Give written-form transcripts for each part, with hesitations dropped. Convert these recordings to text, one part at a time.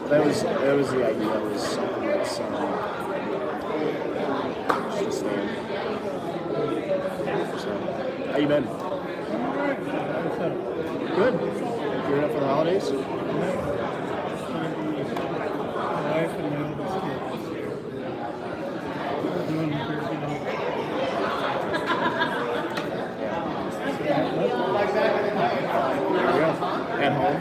That was the idea. That was something that's just there. So, how you been? Good. Gearing up for the holidays? My wife and my oldest kid this year. Doing There you go. At home?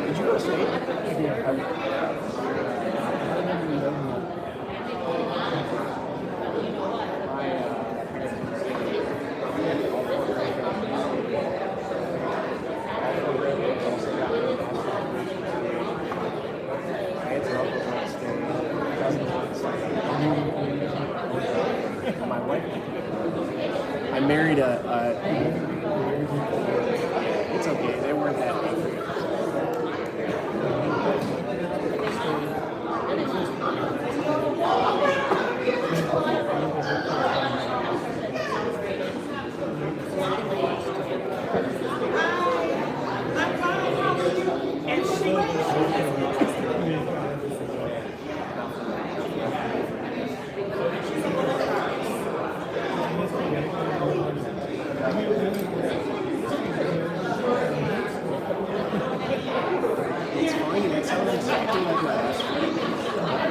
Did you go to state? My wife. I married it's okay. They weren't that big. It's funny, that sounds exactly like my best friend.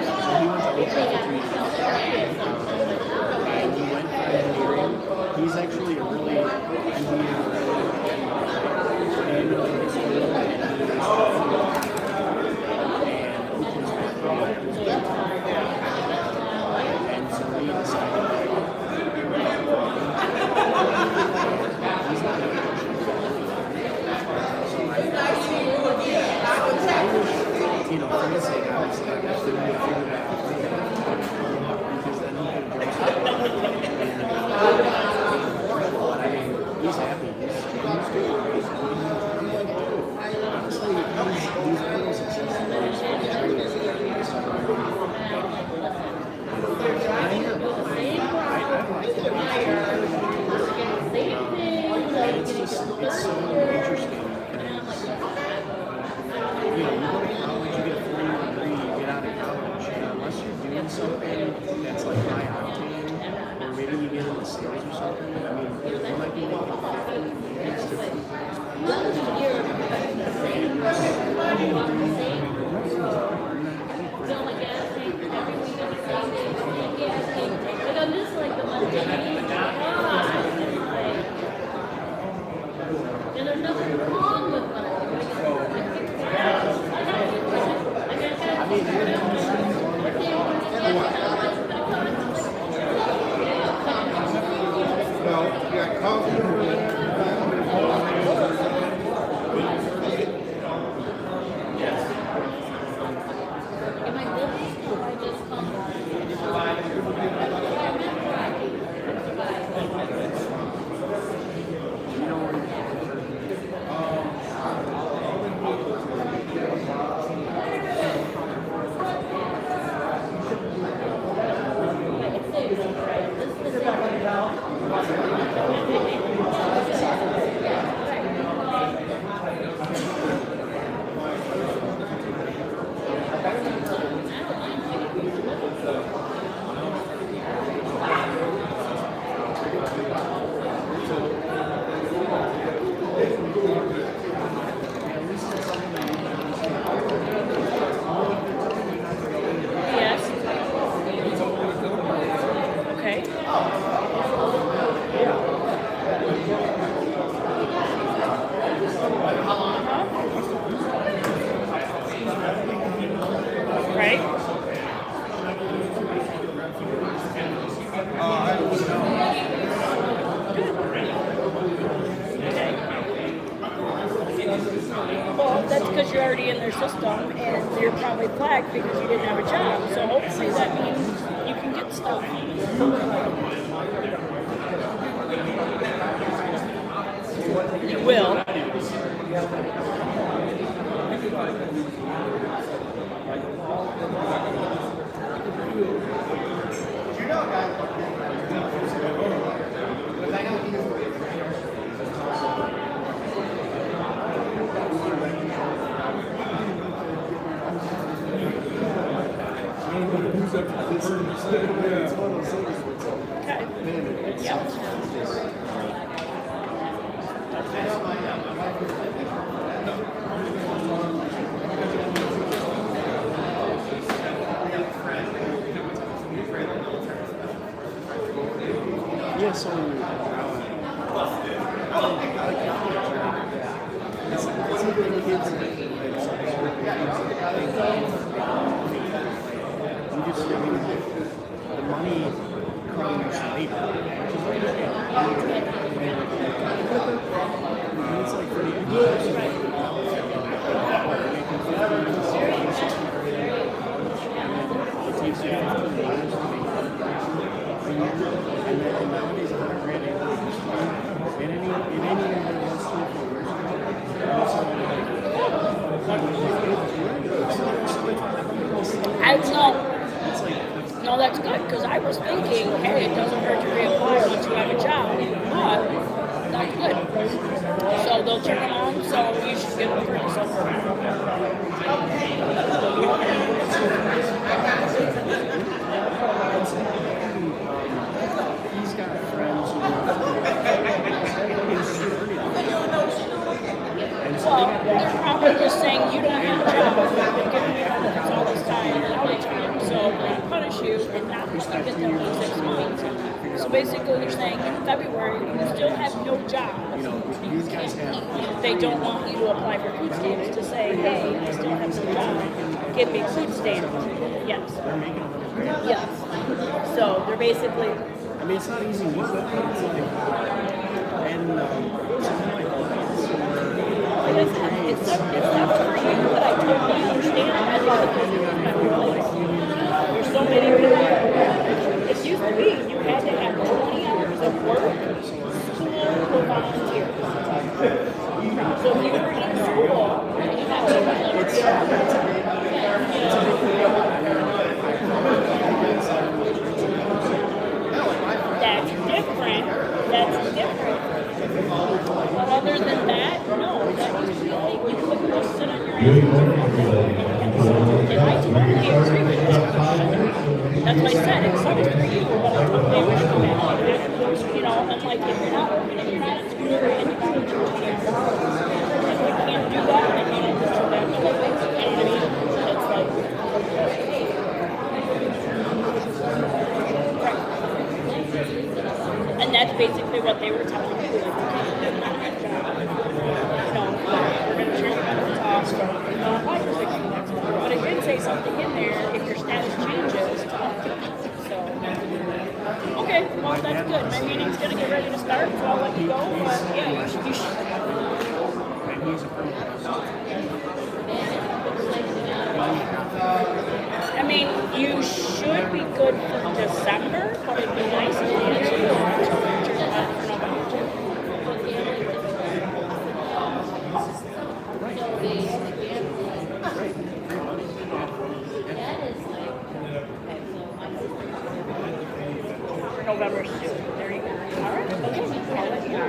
So he went to Oakland for 3 years. And he went for engineering. He's actually a really engineer. And Oakland's and so he decided he's not you know, for his sake, obviously, I wish they would have figured out because then he could have but I mean, he's happy. He's honestly, these are the success stories for the trades. It's so interesting. You know, you go to college, you get a 4-year degree, you get out of college, and unless you're doing something that's like high octane, or maybe you get into sales or something, I mean, you might be making 2 Yeah, so it's even kids I'm just saying the money comes later, which is like it's like for you it takes you 15 years to make and nowadays $100,000 and any that wants to I know. No, that's good because I was thinking, hey, it doesn't hurt to reapply once you have a job, but that's good. So they'll turn them on, so you should give them 30 so far. He's got friends who Well, they're probably just saying you don't have a job. You've been giving me benefits all this time and all the time, so we're going to punish you and not let you get them in 6 months. So basically, they're saying in February you still have no job. They don't want you to apply for food stamps to say, hey, I still have some job. Give me food stamps. Yes. Yes. So they're basically. I mean, it's not easy work, but it's like, and it's not for you, but I totally understand. I think there's so many people. It used to be you had to have 20 hours of work, school, or volunteer. So if you were in school, you had to That's different. That's different. But other than that, no. That used to be like you couldn't just sit on your ass. And I totally agree with that. That's why I said it sucks for you, but I totally wish you back. You know, I'm like, if you're not working and you're not in school and you volunteer 20 hours, if you can't do that, then you don't turn back to it. You know what I mean? It's like, and that's basically what they were telling me. Like, you can't not have a job. No, we're going to turn your benefits off. Apply for 6 months. But it did say something in there if your status changes to up to. So, okay, well, that's good. My meeting's going to get ready to start, so I'll let you go. But yeah, you should. I mean, you should be good for December, but it'd be nice if you actually go for November. November 2. There you go. All right. Okay. I'll let you know.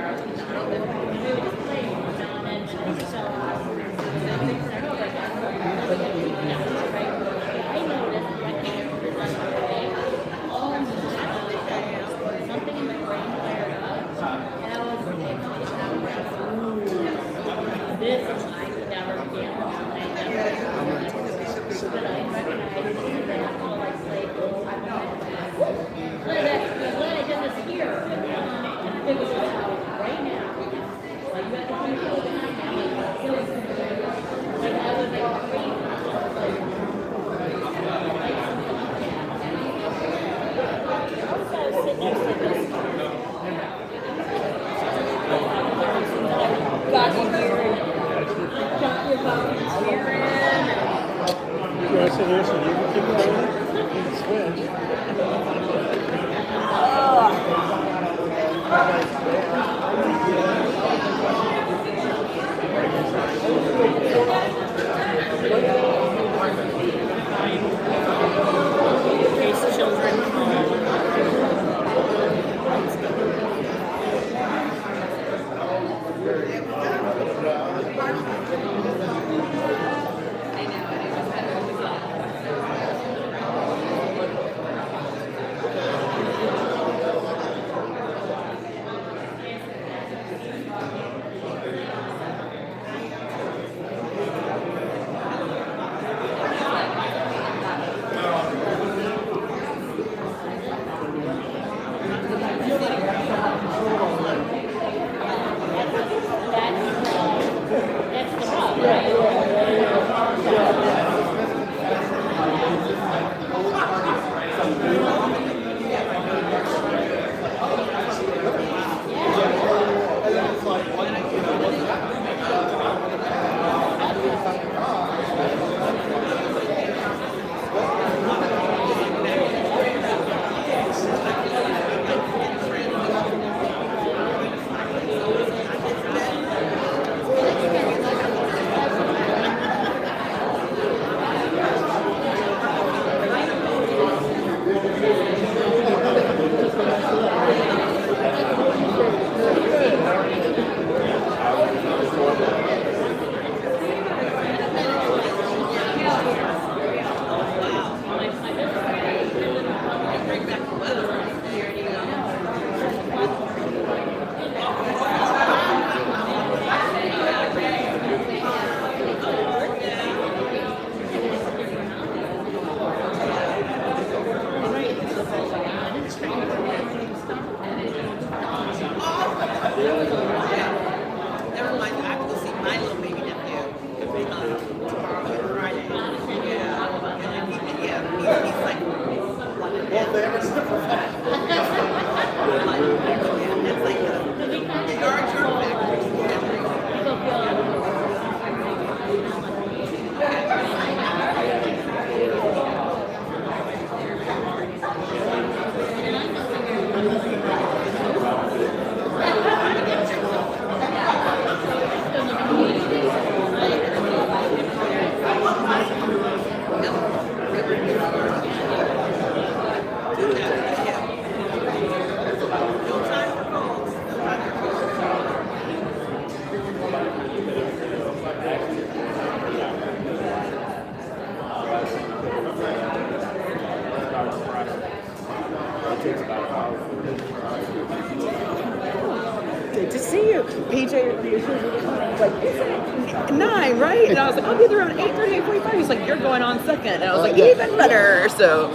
Good to see you. PJ was like, it's 9, right? And I was like, I'll be there around 8:30, 8:45. He's like, you're going on second. And I was like, yeah. even better. So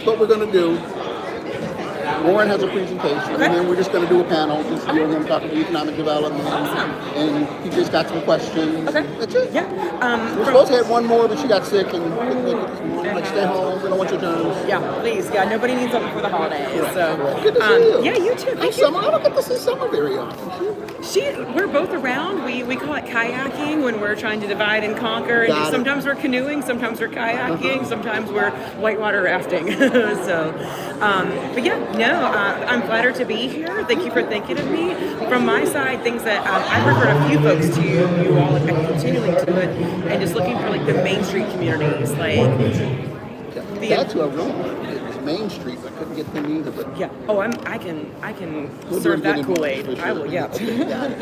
what we're going to do, Warren has a presentation, and then we're just going to do a panel, just you and him talking about economic development, and he just got some questions. Okay. That's it. Yeah. We're supposed to have one more, but she got sick and couldn't make it this morning. Like, stay home, we don't want your germs. Yeah, please. Yeah, nobody needs something for the holidays. So Good to see you. yeah, you too. Thank you. Summer, I don't get to see Summer very often. We're both around. We call it kayaking when we're trying to divide and conquer. And Got it. Sometimes we're canoeing, sometimes we're kayaking, sometimes we're whitewater rafting. So, but yeah, no, I'm flattered to be here. Thank you for thinking of me. From my side, things that I've referred a few folks to you all, and continuing to it, and just looking for like the Main Street communities, like That's who I really wanted. It was Main Street, but I couldn't get them either. But yeah. Oh, I can We'll serve do it that again Kool-Aid. for sure. I will. Yeah. Okay, got it.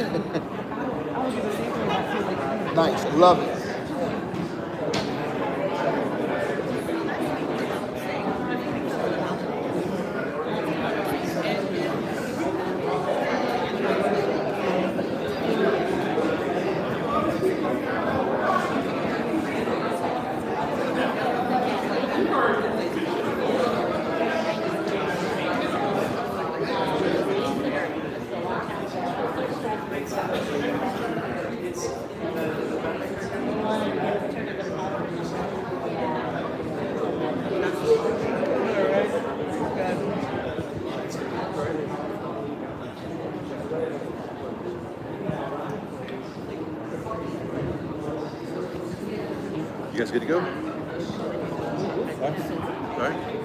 Nice, love it. You guys good to go? All right.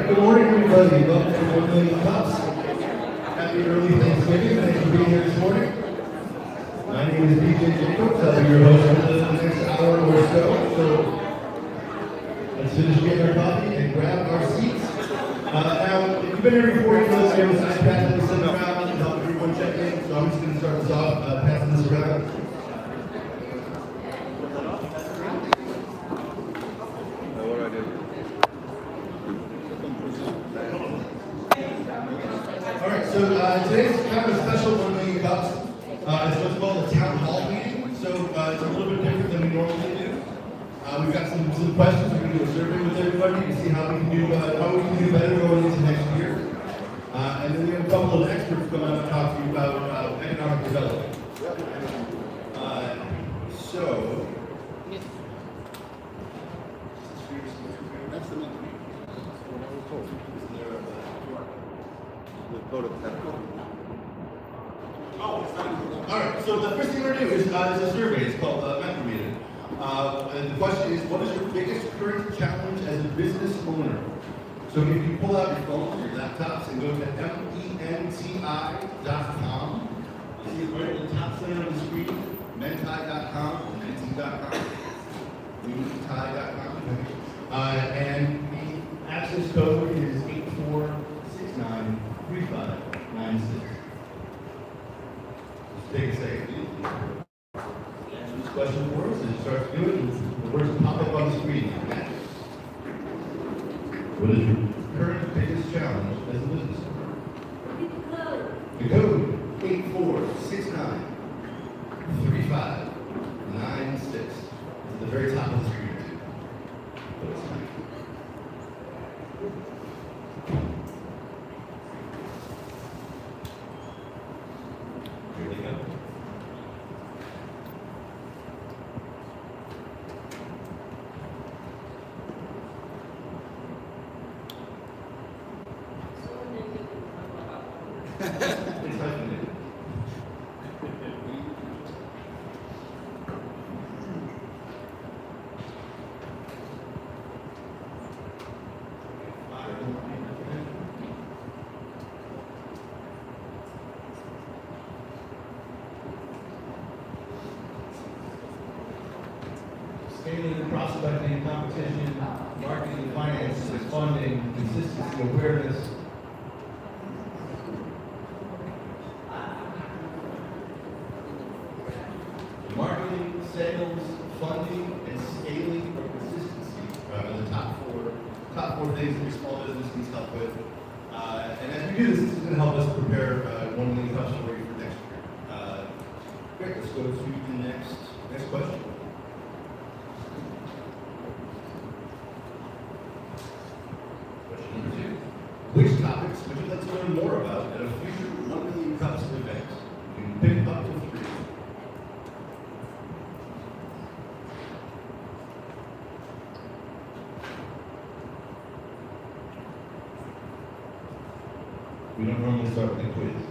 Good morning, everybody. Welcome to 1 Million Cups. Happy early Thanksgiving. Thanks for being here this morning. My name is PJ Jacobs. I'll be your host for the next hour or so. So let's finish getting our coffee and grab our seats. Now, if you've been here before, you know that we have this iPad that we send around and help everyone check in. So I'm just going to start this off, passing this around. What do I do? All right, so today's kind of a special 1 Million Cups. It's what's called a town hall meeting. So it's a little bit different than we normally do. We've got some questions. We're going to do a survey with everybody to see how we can do better going into next year. And then we have a couple of experts come out and talk to you about economic development. So. That's the next meeting. The code of ethical. All right, so the first thing we're going to do is a survey. It's called Metro Meeting. And the question is, what is your biggest current challenge as a business owner? So if you pull out your phones, your laptops, and go to menti.com, see it right at the top center of the screen, menti.com, menti.com, menti.com. And the access code is 84693596. Take a second. Answer this question for us, and start to do it. The words pop up on the screen. What is your current biggest challenge as a business owner? The code 84693596. It's at the very top of the screen. It's hyphenated. Scaling, prospecting, competition, marketing, finances, funding, consistency, awareness. Marketing, sales, funding, and scaling or consistency are the top four things that your small business needs help with. And as we do this, this is going to help us prepare 1 million cup story for next year. Great, let's go to the next question. Question number 2. Which topics would you like to learn more about at a future 1 million cups event? You can pick up to 3. We don't normally start with a quiz.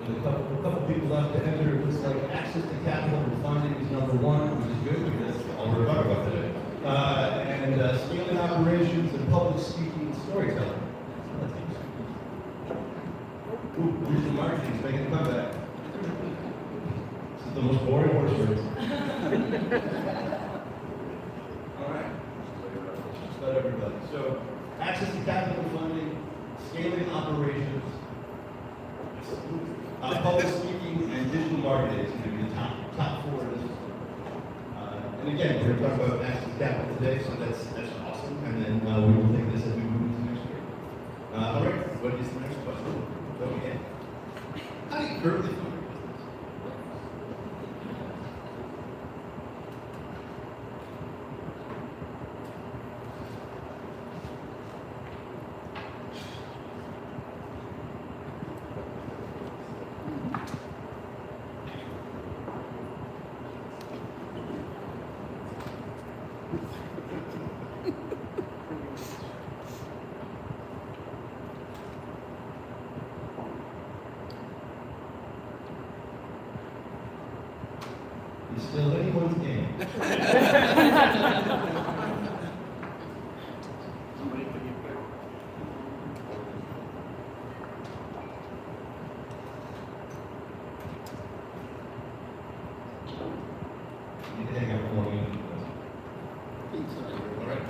A couple people left to enter. It looks like access to capital and funding is number 1, which is good because that's all we're talking about today. And scaling operations and public speaking and storytelling. Ooh, regional marketing is making a comeback. This is the most boring horse race. All right. Just about everybody. So, access to capital and funding, scaling operations, public speaking and digital marketing is going to be the top 4 of this. And again, we're going to talk about access to capital today, so that's awesome. And then we will take this as we move into next year. All right, what is the next question? Go again. How do you currently fund your business? It's still anyone's game. Somebody could be quick. You need to hang out for 1 minute. All right.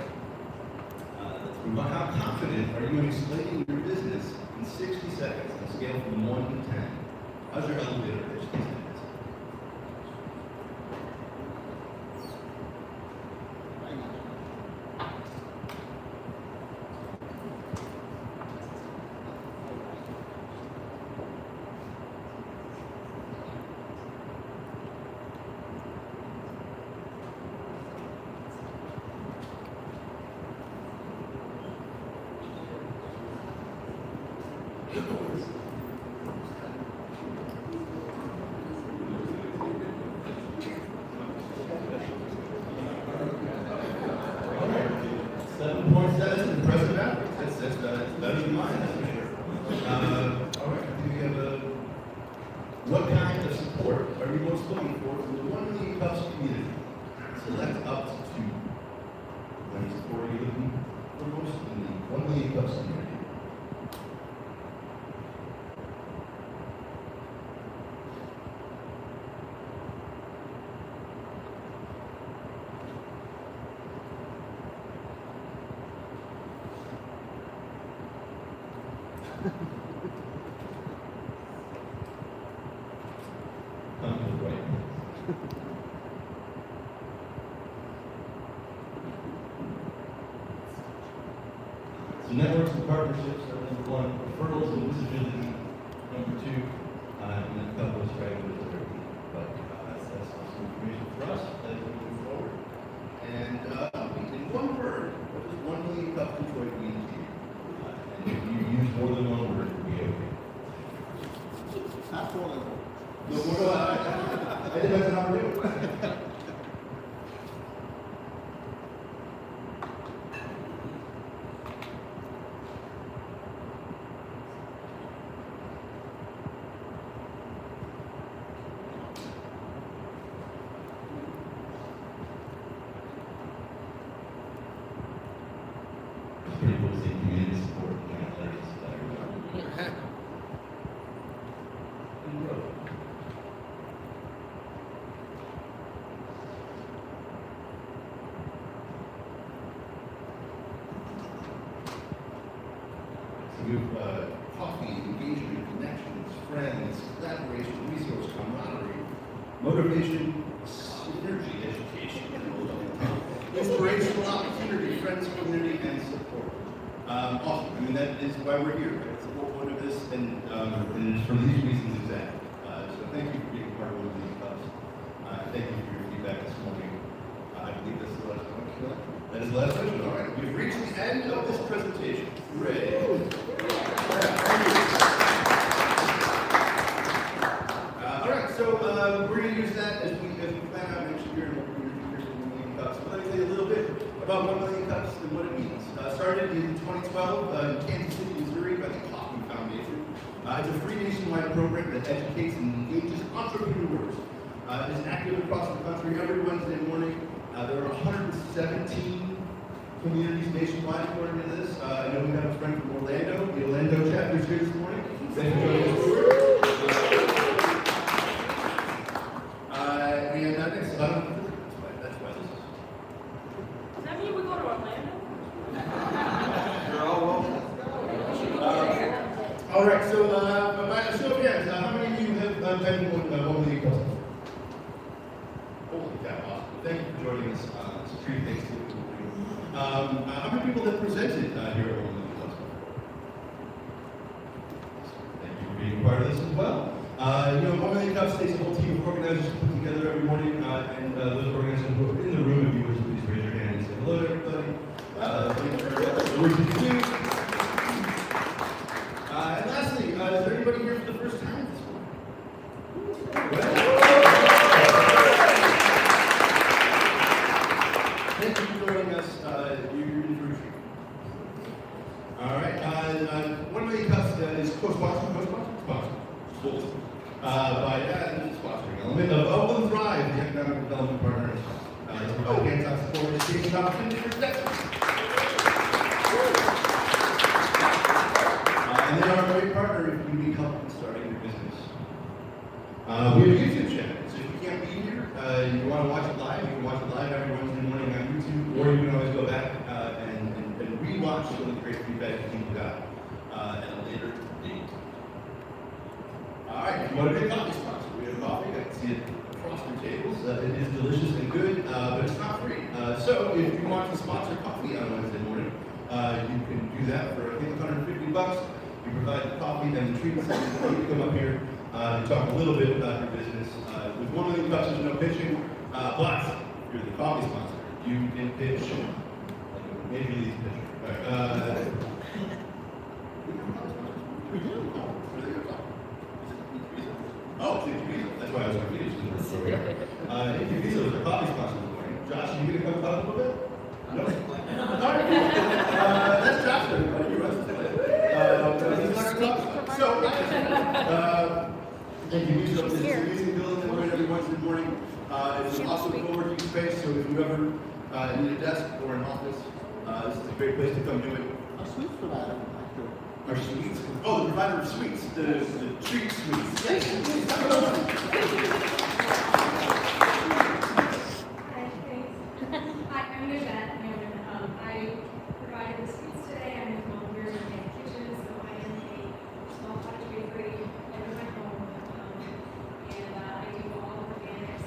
Let's move on. How confident are you in explaining your business in 60 seconds on a scale from 1 to 10? How's your elevator pitch these days? What kind of support are you most looking for from the 1 million cups community? Select up to 2. What kind of support are you looking for most in the 1 million cups community? Come to the right. So networks and partnerships are number one. Referrals and visibility, number two. And then a couple of stragglers that are key. But that's some information for us as we move forward. And in one word, what does 1 million cup Detroit mean to you? And if you use more than one word, it'll be okay. Not for them. No more. I think that's an opportunity. Pretty cool to see community support and kind of letters that are So we have coffee, engagement, connections, friends, collaboration, resource, camaraderie, motivation, synergy, education, inspirational opportunity, friends, community, and support. Awesome. I mean, that is why we're here. Right? It's the whole point of this, and it's for these reasons exactly. So thank you for being part of one of these clubs. Thank you for your feedback this morning. I believe this is the last question. That is the last question. All right. We've reached the end of this presentation. Hooray. All right. So we're going to use that as we plan out next year, and we're going to use 1 million cups. But let me tell you a little bit about 1 million cups and what it means. Started in 2012 in Kansas City, Missouri by the Coffee Foundation. It's a free nationwide program that educates and engages entrepreneurs. It is active across the country every Wednesday morning. There are 117 communities nationwide according to this. I know we have a friend from Orlando. The Orlando chapter is here this morning. Thank you for joining us. That's why this is. Does that mean we go to Orlando? You're all welcome. All right, so by a show of hands, how many of you have been one of the customers? Holy cow, awesome. Thank you for joining us. It's a treat. Thanks to you. How many people have presented here at one of the customers? Thank you for being part of this as well. One of the Cups takes a whole team of organizers to put together every morning, and those organizers who are in the room, if you would please raise your hand and say hello to everybody. Thank you for the work that you do. And lastly, is there anybody here for the first time this morning? Thank you for joining us. You're in for a treat. All right. 1 million Cups is co-sponsored by sponsoring element of Oakland Thrive, the economic development partners. They provide hands-on support, education, opportunity for protection. And they are a great partner if you need help in starting your business. We have a YouTube channel, so if you can't be here, you want to watch it live, you can watch it live every Wednesday morning on YouTube, or you can always go back and re-watch some of the great feedback that people got at a later date. All right, if you want to be a coffee sponsor, we have coffee. I can see it across your tables. It is delicious and good, but it's not free. So if you want to sponsor coffee on Wednesday morning, you can do that for I think $150. You provide the coffee and the treats, and you come up here and talk a little bit about your business. With 1 million Cups, there's no pitching, but you're the coffee sponsor. You can pitch like a Major League pitcher. All right. Oh, it's Incubizo. That's why I was confused. Incubizo is our coffee sponsor this morning. Josh, are you going to come talk a little bit? No? All right. That's Josh, everybody. You rest he's not our coffee sponsor. So, Incubizo is an amazing building that we're in every Wednesday morning. It's an awesome co-working space, so if you ever need a desk or an office, this is a great place to come do it. A sweets provider. Our sweets? Oh, the provider of sweets, the treat sweets. Yes. I'm new Beth, and I provided the sweets today. I'm a volunteer in the kitchen, so I am a small cottage bakery in my home, and I do all organic,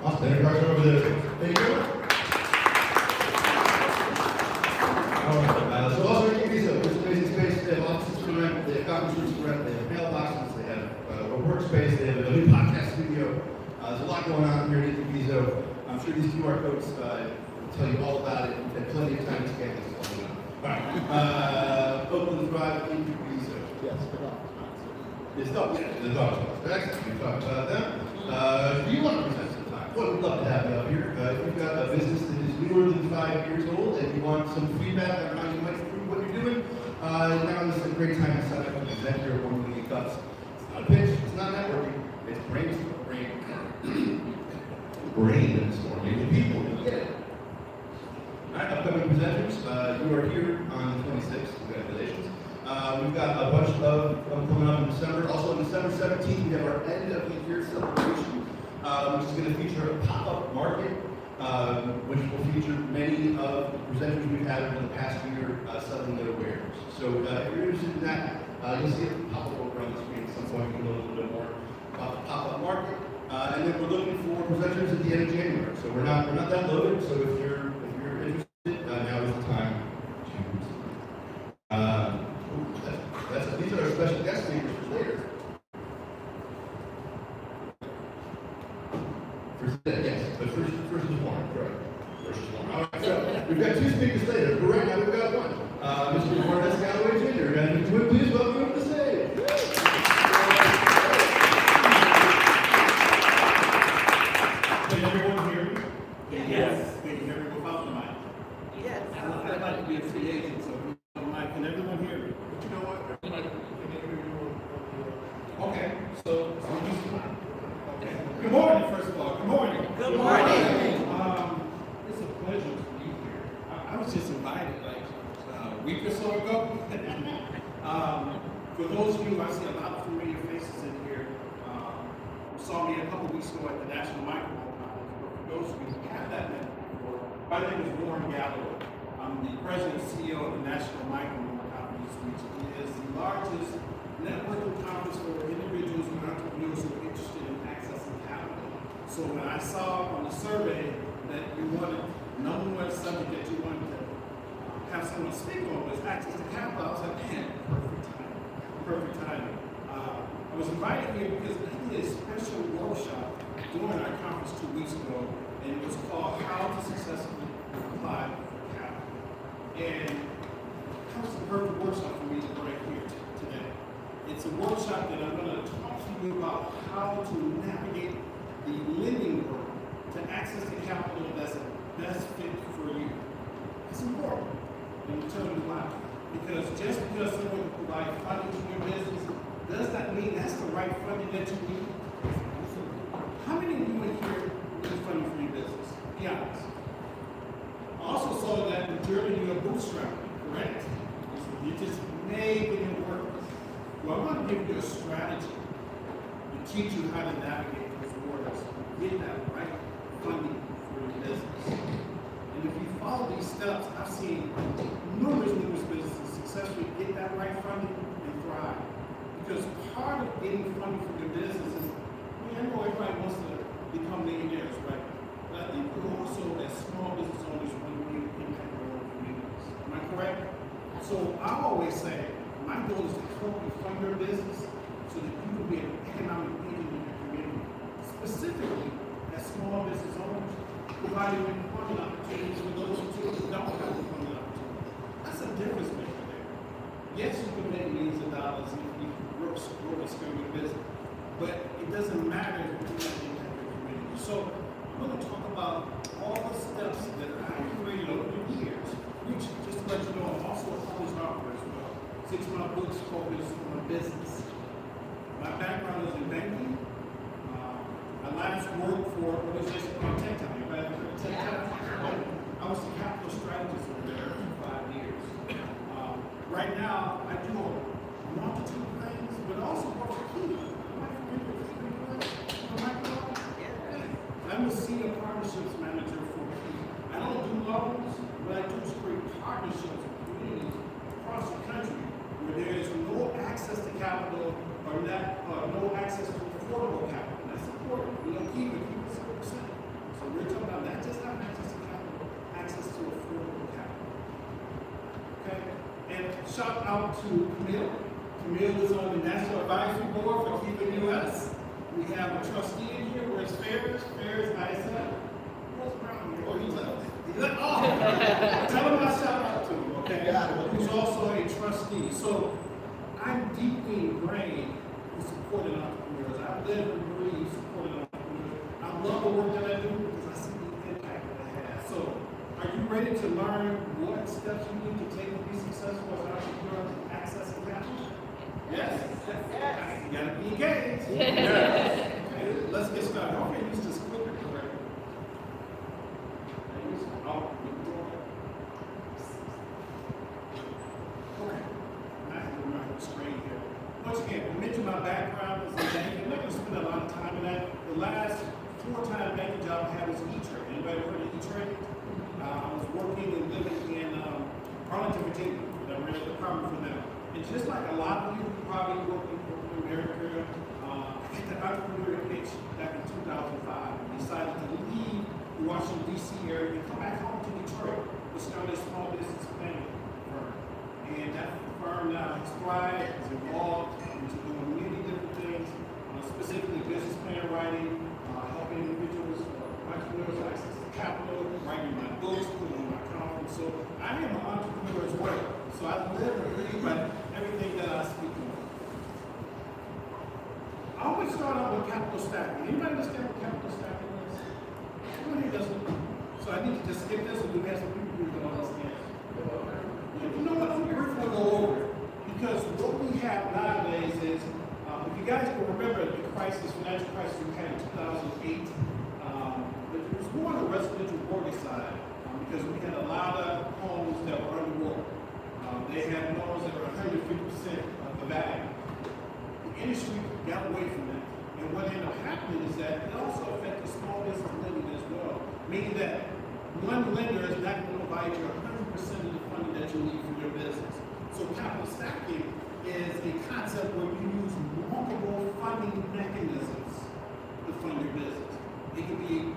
Awesome. Any cards over there? Thank you. All right. So also Incubizo, it's an amazing space. They have offices for rent, they have conference rooms for rent, they have mailboxes, they have a workspace, they have a new podcast studio. There's a lot going on here at Incubizo. I'm sure these QR codes will tell you all about it. You've had plenty of time to scan this all out. All right. Open Thrive Incubizo. Yes, the dog. It's dog. Yeah, the dog. Excellent. We talked about them. Do you want to present some time? Well, we'd love to have you up here. If you've got a business that is newer than 5 years old and you want some feedback on how you might improve what you're doing, now is a great time to sign up and present your 1 million cups. It's not a pitch. It's not networking. It's brainstorming. Brainstorming with people. You get it. All right, upcoming presenters. You are here on the 26th. Congratulations. We've got a bunch of them coming up in December. Also on December 17th, we have our end of the year celebration, which is going to feature a pop-up market, which will feature many of the presenters we've had over the past year selling their wares. So if you're interested in that, you'll see it pop up over on the screen at some point. You can know a little bit more about the pop-up market. And then we're looking for presenters at the end of January. So we're not that loaded. So if you're interested, now is the time to. These are our special guest speakers for later. Yes, but first is Warren, correct? First is Warren. All right, so we've got 2 speakers later, but right now we've got one. Mr. Warren S. Galloway Jr. And please welcome him to the stage. Can everyone hear me? Yes. Can you hear me without the mic? Yes. I'd like to be a free agent, so if you don't mind, can everyone hear me? You know what? Okay, so use the mic. Okay. Good morning, first of all. Good morning. Good morning. It's a pleasure to be here. I was just invited like a week or so ago. For those of you, I see a lot of familiar faces in here. You saw me a couple weeks ago at the National Microphone Conference. But for those of you who have that met before, my name is Warren Galloway. I'm the president and CEO of the National Microphone Conference, which is the largest networking conference for individuals and entrepreneurs who are interested in accessing capital. So when I saw on the survey that you wanted, number one subject that you wanted to have someone speak on was access to capital, I was like, man, perfect timing. I was invited here because I did a special workshop during our conference 2 weeks ago, and it was called How to Successfully Apply for Capital. And that was the perfect workshop for me to bring here today. It's a workshop that I'm going to talk to you about how to navigate the lending world to access the capital that's the best fit for you. It's important. Let me tell you why. Because just because someone can provide funding to your business does not mean that's the right funding that you need. How many of you in here need funding for your business? Be honest. I also saw that in Germany you're bootstrapping, correct? You just making it work. Well, I want to give you a strategy to teach you how to navigate those waters, get that right funding for your business. And if you follow these steps, I've seen numerous businesses successfully get that right funding and thrive. Because part of getting funding for your business is, I know everybody wants to become millionaires, right? But I think we're also, as small business owners, want to make impact on our communities. Am I correct? So I always say, my goal is to help you fund your business so that you can be an economic engine in your community. Specifically, as small business owners, providing employment opportunities for those who don't have employment opportunities. That's a difference maker there. Yes, you can make millions of dollars if you grow and scale your business, but it doesn't matter if you don't impact your community. So I'm going to talk about all the steps that I've created over the years, which, just to let you know, I'm also a college author as well. 6 of my books focus on business. My background is in banking. I last worked for an organization called Tech Time. I was the capital strategist over there for 5 years. Right now, I do a multitude of things, but also work for Key. I'm the senior partnerships manager for Key. I don't do loans, but I do create partnerships with communities across the country where there is no access to capital or no access to affordable capital. That's important. We don't keep it 0%. out to Camille. Camille is on the National Advisory Board for Keeping US. We have a trustee in here. Where's Ferris? Ferris, Isaac. What's Brown here? Oh, he's left. Oh, tell him I shout out to him, okay? Who's also a trustee. So I'm deeply ingrained in supporting entrepreneurs. I live and breathe supporting entrepreneurs. I love the work that I do because I see the impact that I have. So are you ready to learn what steps you need to take to be successful as an entrepreneur to access capital? Yes. You gotta be engaged. Okay, let's get started. Okay, use this clicker correctly. Oh, okay. I have to remember the screen here. Once again, I mentioned my background as a banker. I'm not going to spend a lot of time in that. The last full-time banking job I had was E-Trade. Anybody heard of E-Trade? I was working and living in Arlington, Virginia. I ran a department for them. And just like a lot of you probably working for America, I hit the entrepreneurial pitch back in 2005 and decided to leave the Washington, D.C. area and come back home to Detroit to start a small business planning firm. And that firm now has thrived, has evolved into doing many different things, specifically business plan writing, helping individuals, entrepreneurs access to capital, writing my books, putting on my conference. So I am an entrepreneur as well. So I live and breathe by everything that I speak of. I always start out with capital stacking. Anybody understand what capital stacking is? Everybody doesn't. So I need to just skip this and we have some people who don't understand. You know what? I'm briefly go over it. Because what we have nowadays is, if you guys can remember the crisis, financial crisis we had in 2008, it was more on the residential mortgage side because we had a lot of homes that were underwater. They had loans that were 150% of the value. The industry got away from that. And what ended up happening is that it also affected small business lending as well. Meaning that one lender is not going to provide you 100% of the funding that you need for your business. So capital stacking is a concept where you use multiple funding mechanisms to fund your business. It could be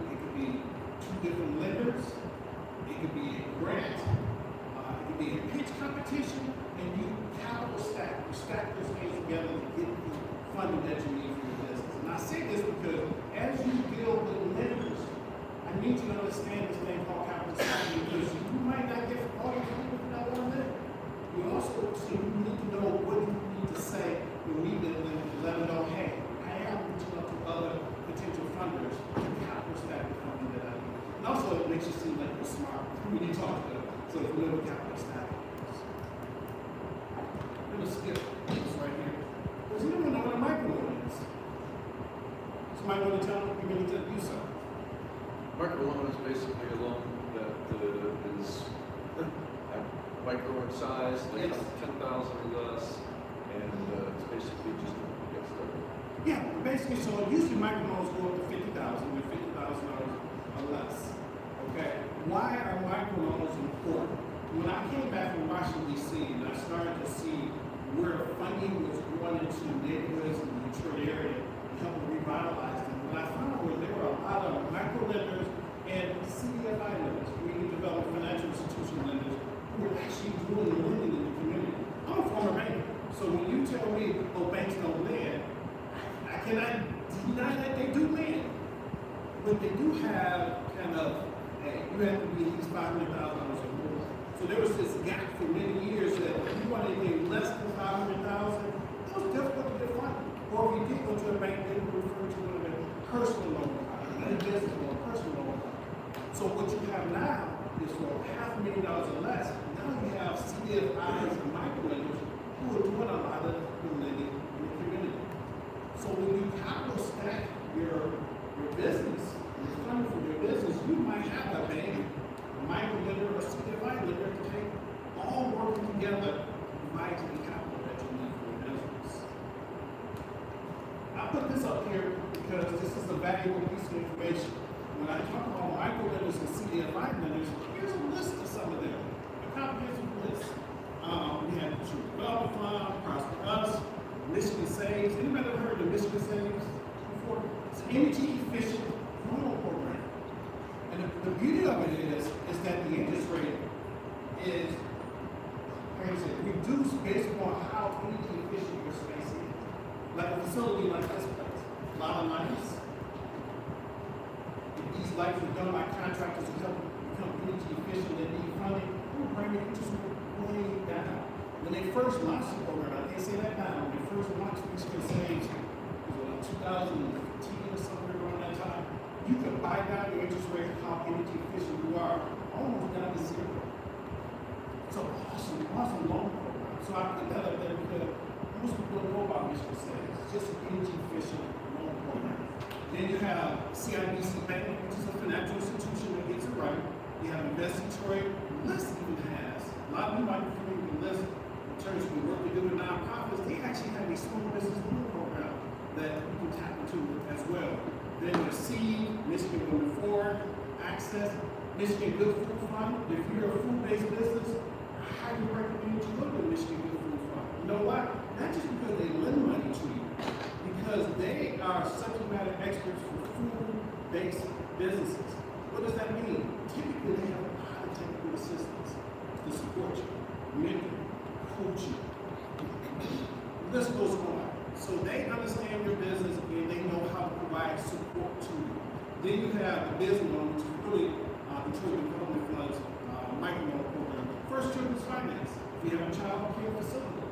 two different lenders. It could be a grant. It could be a pitch competition, and you capital stack. You stack those things together to get the funding that you need for your business. And I say this because as you deal with lenders, I need you to understand this thing called capital stacking because you might not get all your funding from that one lender. You also need to know what you need to say when we let them know, hey, I am reaching out to other potential funders to capital stack the funding that I need. And also it makes you seem like you're smart when you talk to them. So if you know what capital stacking is. I'm going to skip this right here. Does anyone know what a microloan is? Somebody want to tell me? You're going to tell you something. Microloan is basically a loan that is micro in size, like Yes. 10,000 or less, and it's basically just to get started. Yeah, basically, so usually microloans go up to $50,000 with $50,000 or less. Okay, why are microloans important? When I came back from Washington, D.C., and I started to see where funding was going into neighborhoods in the Detroit area and helping revitalize them, what I found was there were a lot of micro lenders and CDFI lenders, community development financial institution lenders, who are actually doing lending in the community. I'm a former banker, so when you tell me, oh, banks don't lend, I cannot deny that they do lend. But they do have kind of, hey, you have to be at least $500,000 or more. So there was this gap for many years that if you want anything less than $500,000, it was difficult to get funding. Or if you did go to a bank, they would refer to it as personal loan, not a business loan, personal loan. So what you have now is for $500,000 or less, now you have CDFIs and microlenders who are doing a lot of the lending in the community. So when you capital stack your business, your funding for your business, you might have a bank, a microlender, or a CDFI lender to take all working together to provide you the capital that you need for your business. I put this up here because this is a valuable piece of information. When I talk about microlenders and CDFI lenders, here's a list of some of them, a comprehensive list. We have the True Development Fund, Prosper Us, Michigan Saves. Anybody ever heard of Michigan Saves before? It's an energy efficient loan program. And the beauty of it is that the interest rate is, I like I said, reduce based upon how energy efficient your space is. Like a facility like this place, a lot of lights. If these lights were done by contractors to help become energy efficient and need funding, it would bring the interest rate way down. When they first launched the program, I can't say that now, when they first launched this percentage, it was 2015 or somewhere around that time, you could buy down your interest rate how energy efficient you are, almost down to zero. It's an awesome loan program. So I put that up there because most people don't know about Michigan Savings. It's just an energy efficient loan program. Then you have CIBC Bank, which is a financial institution that gets it right. You have Invest Detroit. List even has. A lot of you might be familiar with List in terms of the work they do with nonprofits. They actually have a small business loan program that you can tap into as well. Then you see Michigan Moving Forward, Access, Michigan Good Food Fund. If you're a food-based business, I highly recommend you look at Michigan Good Food Fund. You know why? Not just because they lend money to you, because they are subject matter experts for food-based businesses. What does that mean? Typically, they have a lot of technical assistance to support you, mentor, coach you. This goes on. So they understand your business and they know how to provide support to you. Then you have the business loan, which is really Detroit Development Fund's microloan program. First Children's Finance. If you have a child care facility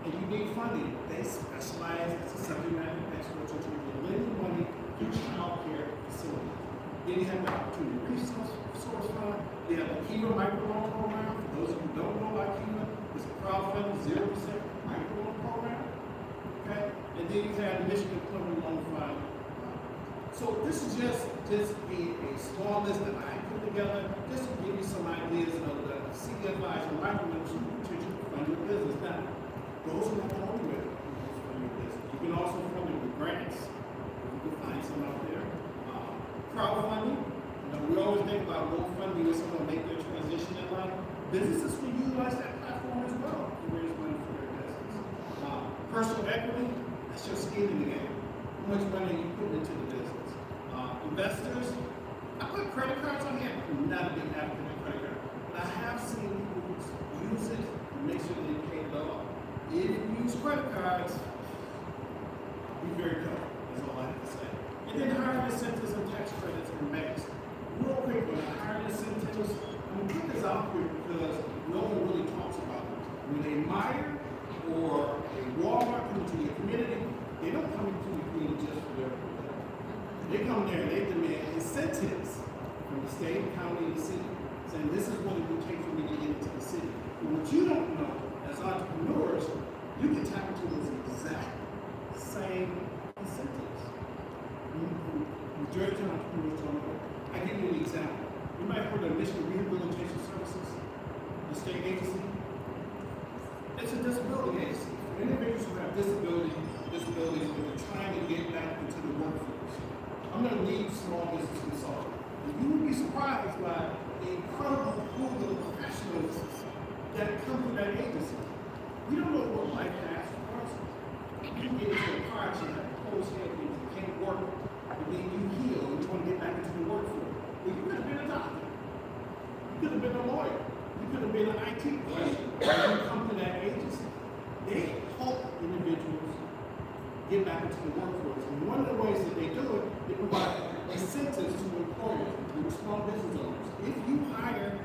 and you need funding, they specialize as a subject matter expert to lend money to child care facilities. Then you have the Opportunity Resource Fund. They have the Kiva microloan program. For those of you who don't know about Kiva, it's a crowdfunding 0% microloan program. Okay? And then you have the Michigan Plumbing Loan Fund. So this is just a small list that I put together just to give you some ideas of the CDFIs and microloans you can fund your business. Now, those are not the only way to fund your business. You can also fund it with grants. You can find some out there. Crowdfunding. You know, we always think about GoFundMe when someone make their transition in life. Businesses can utilize that platform as well to raise money for their business. Personal equity, that's your skin in the game. How much money are you putting into the business? Investors, I put credit cards on here. I'm not a big advocate of credit cards, but I have seen people use it to make sure they pay it off. If you use credit cards, be very careful. That's all I have to say. And then hiring incentives and tax credits and banks. Real quick, when hiring incentives, I'm gonna put this out here because no one really talks about it. When a Meijer or a Walmart come to your community, they don't come into your community just for their product. They come there and they demand incentives from the state, county, and the city, saying this is what it would take for me to get into the city. But what you don't know, as entrepreneurs, you can tap into those exact same incentives. Majority of entrepreneurs don't know. I give you an example. You might have heard of Michigan Rehabilitation Services, the state agency. It's a disability agency for individuals who have disabilities, but they're trying to get back into the workforce. I'm going to lead small business consultant. And you will be surprised by the incredible pool of professionals that come from that agency. We don't know what life has for us. You get into a car accident, have a closed head, you can't work, and then you heal and you want to get back into the workforce. Well, you could have been a doctor. You could have been a lawyer. You could have been an IT professional. You come to that agency. They help individuals get back into the workforce. And one of the ways that they do it, they provide incentives to employers, to small business owners. If you hire,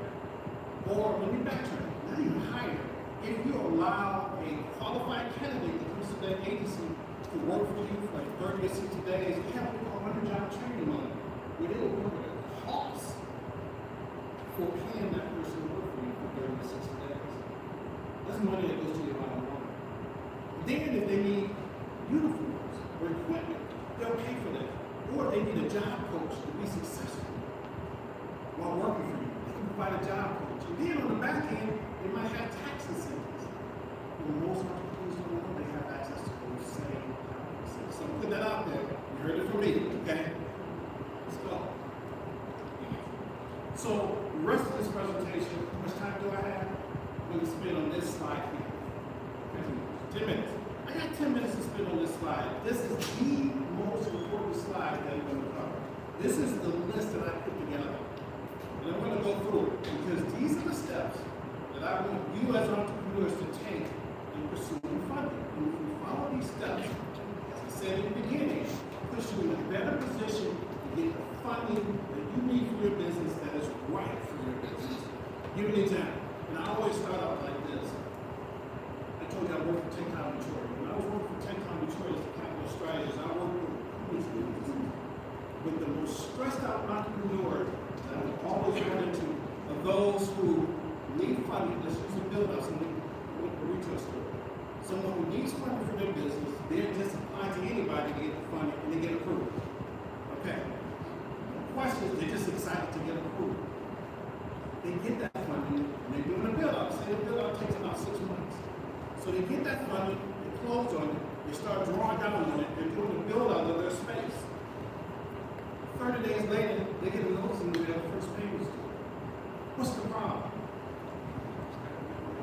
or let me backtrack, not even hire, if you allow a qualified candidate that comes to that agency to work for you for like 30 or 60 days, they have what we call on-the-job training money, where they will work at a cost for paying that person to work for you for 30 to 60 days. That's money that goes to your bottom line. Then if they need uniforms or equipment, they'll pay for that. Or if they need a job coach to be successful while working for you, they can provide a job coach. And then on the back end, they might have tax incentives. And most entrepreneurs don't know they have access to those same incentives. So put that out there. You heard it from me, okay? Let's go. So the rest of this presentation, how much time do I have? I'm going to spend on this slide here. 10 minutes. I got 10 minutes to spend on this slide. This is the most important slide that I'm going to cover. This is the list that I put together. And I'm going to go through it because these are the steps that I want you as entrepreneurs to take in pursuing funding. And if you follow these steps, as I said in the beginning, puts you in a better position to get the funding that you need for your business that is right for your business. Give an example. And I always start out like this. I told you I worked for 10 County Detroit. When I was working for 10 County Detroit as the capital strategist, I worked with the most stressed out entrepreneurs that I've always run into are those who need funding. Let's use a build out, someone with a retail store. Someone who needs funding for their business, they're just applying to anybody to get the funding and they get approved. Okay. The question is, they're just excited to get approved. They get that funding and they're doing a build out. Say the build out takes about 6 months. So they get that funding, they close on it, they start drawing down on it, they're doing the build out of their space. 30 days later, they get a notice and they have the first payments due. What's the problem?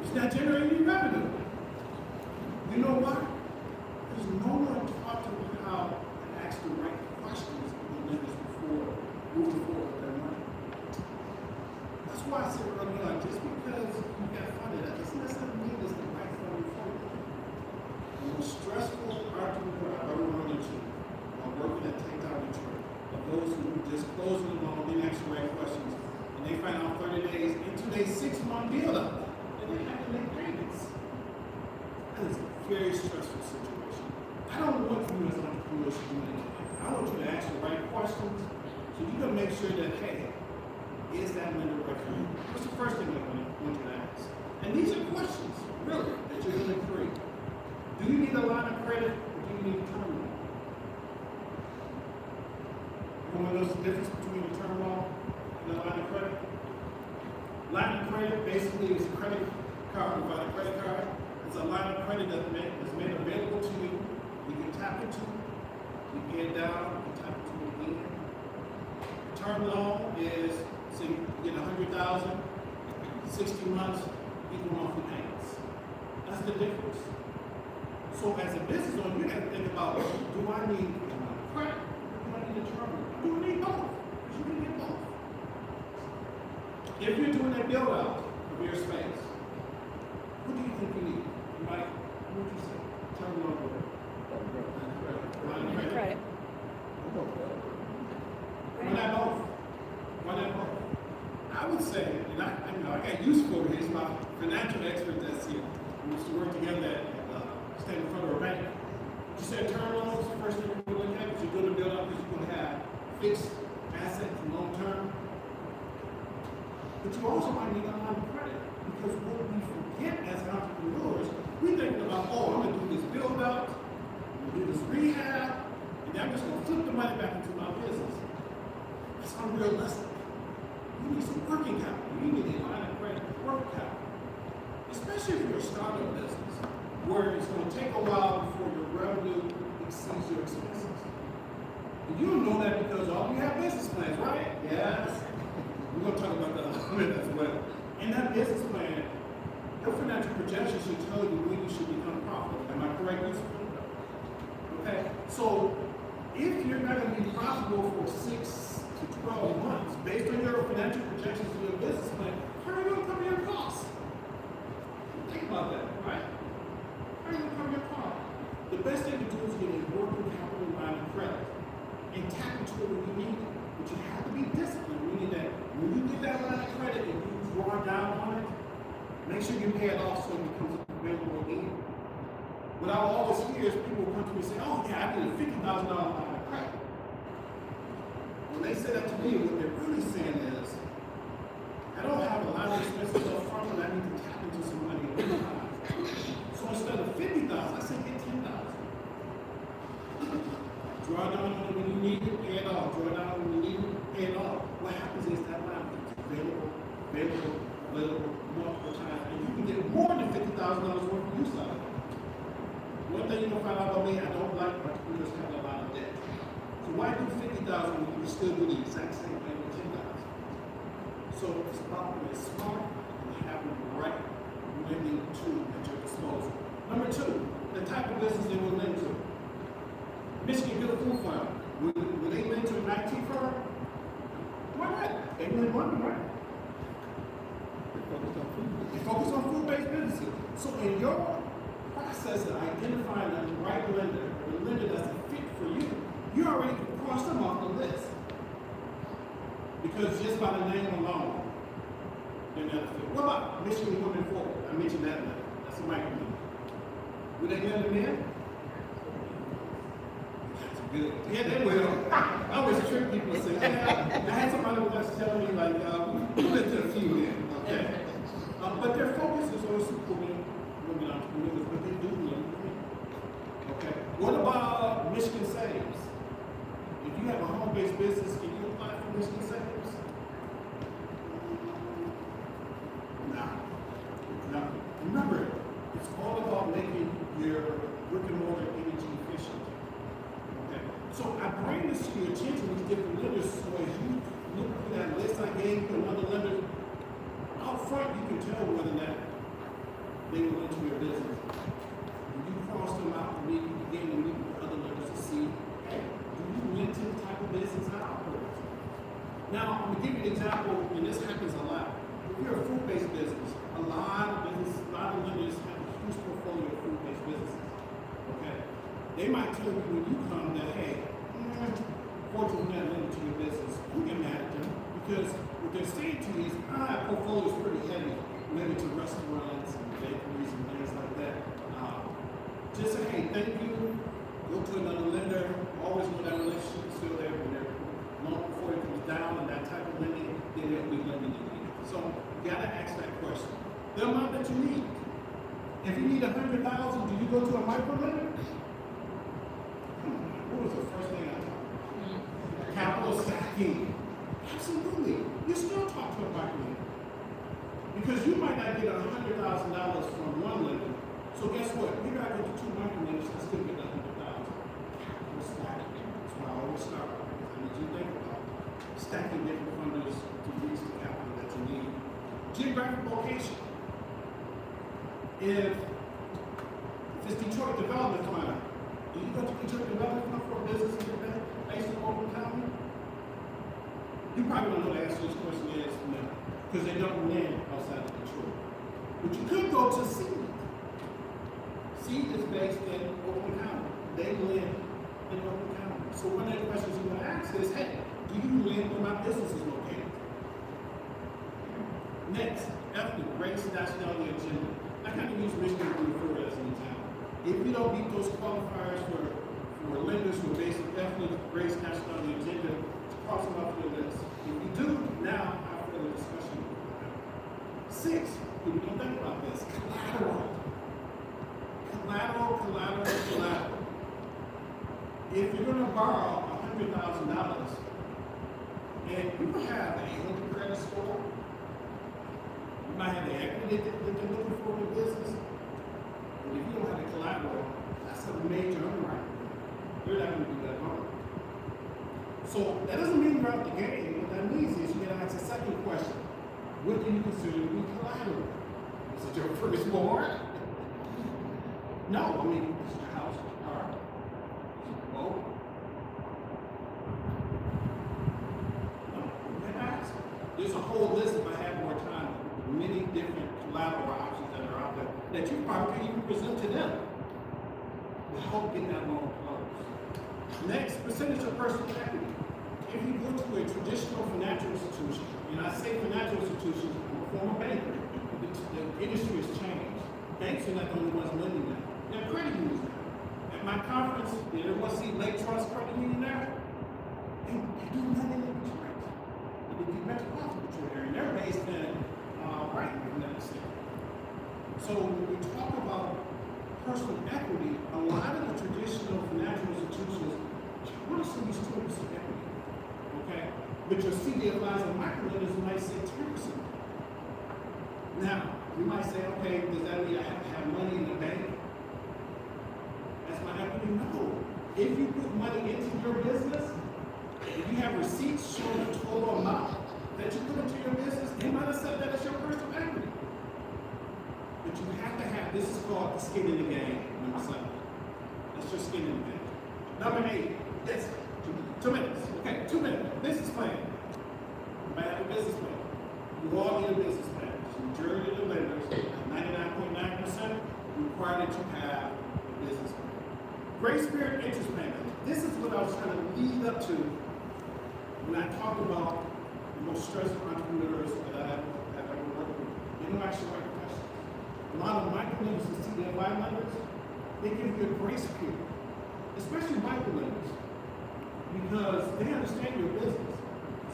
It's not generating any revenue. You know why? Because no one taught them how to ask the right questions of the lenders before moving forward with their money. That's why I said earlier on, just because you got funded, that doesn't necessarily mean it's the right funding for you. The most stressful entrepreneur I've ever run into while working at Takedown Detroit are those who just close the loan, didn't ask the right questions, and they find out 30 days into their 6-month deal up, and they have to make payments. That is a very stressful situation. I don't want you as entrepreneurs to do anything like that. I want you to ask the right questions, so you can make sure that, hey, is that lender right for you? What's the first thing I want you to ask? And these are questions, really, that you're going to create. Do you need a line of credit, or do you need a term loan? Everyone knows the difference between a term loan and a line of credit? Line of credit basically is a credit card, provide a credit card. It's a line of credit that's made available to you. You can tap into, you pay it down, you can tap into it again. Term loan is, say, you get 100,000, 60 months, equal monthly payments. That's the difference. So as a business owner, you have to think about, do I need a line of credit? Do I need a term loan? Do I need both? Because you can get both. If you're doing a build out of your space, what do you think you need? Mike, what would you say? Term loan or line of credit? Credit. Why not both? Why not both? I would say, and I got Yusuf over here, he's my financial expert that's here. We used to work together at Standard Federal Bank. You said term loans, the first thing you're going to look at is you're going to build up because you're going to have fixed assets long term. But you also might need a line of credit because what we forget as entrepreneurs, we think about, oh, I'm going to do this build out, I'm going to do this rehab, and then I'm just going to flip the money back into my business. That's unrealistic. You need some working capital. You need a line of credit working capital. Especially if you're a startup business, where it's going to take a while before your revenue exceeds your expenses. And you don't know that because all you have business plans, right? Yes. We're going to talk about that a little bit as well. In that business plan, your financial projections should tell you when you should become profitable. Am I correct, Yusuf? Okay. So if you're going to be profitable for 6 to 12 months, based on your financial projections for your business plan, how are you going to cover your costs? Think about that, right? How are you going to cover your costs? The best thing to do is get a working capital line of credit and tap into it when you need it. But you have to be disciplined, meaning that when you get that line of credit and you draw down on it, make sure you pay it off so it becomes available again. What I always hear is people come to me and say, oh yeah, I need a $50,000 line of credit. When they say that to me, what they're really saying is, I don't have a lot of expenses up front, but I need to tap into some money at one time. So instead of $50,000, I say get $10,000. Draw down on it when you need it, pay it off. Draw down when you need it, pay it off. What happens is that line becomes available multiple times, and you can get more than $50,000 worth of use out of it. One thing you're gonna find out about me, I don't like entrepreneurs having a lot of debt. So why do $50,000 when you can still do the exact same thing with $10,000? So it's about being smart and having the right lending tool at your disposal. Number 2, the type of business they will lend to. Michigan Good Food Fund, will they lend to an IT firm? Why not? They lend money, right? You focus on food-based businesses. So in your process of identifying the right lender, or the lender that's a fit for you, you already crossed them off the list. Because just by the name alone, they're not a fit. What about Michigan Women Forward? I mentioned that lender. That's a micro lender. Would they lend them in? Good. Yeah, they will. I always trick people and say, yeah, I had somebody who was telling me, like, we went to a few in, okay? But their focus is on supporting women entrepreneurs, but they do lend in. Okay? What about Michigan Saves? If you have a home-based business, can you apply for Michigan Saves? No. Remember, it's all about making your brick-and-mortar energy efficient. So I bring this to your attention, these different lenders, so as you look through that list I gave you, another lender, out front you can tell whether or not they will enter your business. When you cross them out, you begin to meet with other lenders to see, hey, do you lend to the type of business I operate? Now, I'm going to give you an example, and this happens a lot. If you're a food-based business, a lot of lenders have a huge portfolio of food-based businesses. Okay? They might tell you when you come that, hey, fortunately not limited to your business. You get mad at them because what they're saying to you is, portfolio is pretty heavy, maybe to restaurants and bakeries and things like that. Just say, hey, thank you, go to another lender, always know that relationship is still there when their loan portfolio comes down and that type of lending, then they'll be lending again. So you gotta ask that question. The amount that you need. If you need $100,000, do you go to a micro lender? What was the first thing I taught? Capital stacking. Absolutely. You still talk to a micro lender. Because you might not get $100,000 from one lender. So guess what? You got to go to two micro lenders and still get $100,000. Capital stacking. That's why I always start. I need you to think about stacking different funders to reach the capital that you need. Geographic location. If it's Detroit Development Fund, do you go to Detroit Development Fund for a business based in Oakland County? You probably don't know the answer to this question is no, because they don't lend outside of Detroit. But you could go to Seed. Seed is based in Oakland County. They lend in Oakland County. So one of the questions you want to ask is, hey, do you lend where my business is located? Next, ethnic, race, nationality, and gender. I kind of use Michigan before as an example. If you don't meet those qualifiers for lenders who are based on ethnic, race, nationality, and gender, cross them off your list. If you do, now I have further discussion. 6, people don't think about this, collateral. Collateral. If you're going to borrow $100,000 and you have a healthy credit score, you might have the equity that they're looking for in business. But if you don't have the collateral, that's a major underwriting. You're not going to do that loan. So that doesn't mean you're out the game. What that means is you got to ask a second question. What do you consider to be collateral? Is it your firstborn? No, I mean, is it your house, your car? Is it your boat? No, you can ask. There's a whole list, if I had more time, of many different collateral options that are out there that you probably can even present to them to help get that loan closed. Next, percentage of personal equity. If you go to a traditional financial institution, and I say financial institutions, I'm a former banker, the industry has changed. Banks are not the only ones lending now. They're credit unions now. At my conference, did everyone see Lake Trust Credit Union there? They do nothing in Detroit. They do metropolitan Detroit area. They're based in right in that city. So when we talk about personal equity, a lot of the traditional financial institutions want to see these 20% equity. Okay? But your CDFIs and microlenders might say 10%. Now, you might say, okay, does that mean I have to have money in the bank? That's my equity? No. If you put money into your business, if you have receipts showing the total amount that you put into your business, they might accept that as your personal equity. But you have to have, this is called the skin in the game, number 7. That's your skin in the game. Number 8, yes, 2 minutes. Okay, 2 minutes. Business plan. You might have a business plan. You all need a business plan. It's New Jersey. Grace period, interest payment. This is what I was trying to lead up to when I talked about the most stressful entrepreneurs that I have ever worked with. They don't actually write questions. A lot of micro lenders and CDFI lenders, they give you a grace period, especially micro lenders, because they understand your business.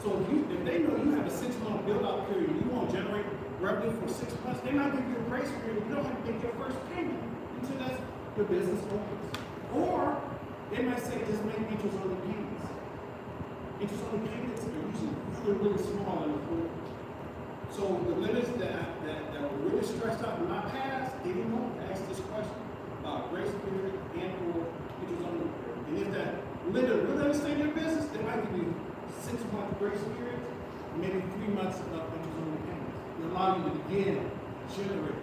So if they know you have a 6-month build-out period, you won't generate revenue for 6 months, they're not giving you a grace period. You don't have to make your first payment until that's your business opens. Or they might say just make interest-only payments. Interest-only payments are usually really small in the quarter. So the lenders that were really stressed out in my past, they didn't know to ask this question about grace period and/or interest-only period. And if that lender really understand your business, they might give you 6-month grace period, maybe 3 months of interest-only payments. They allow you to begin generate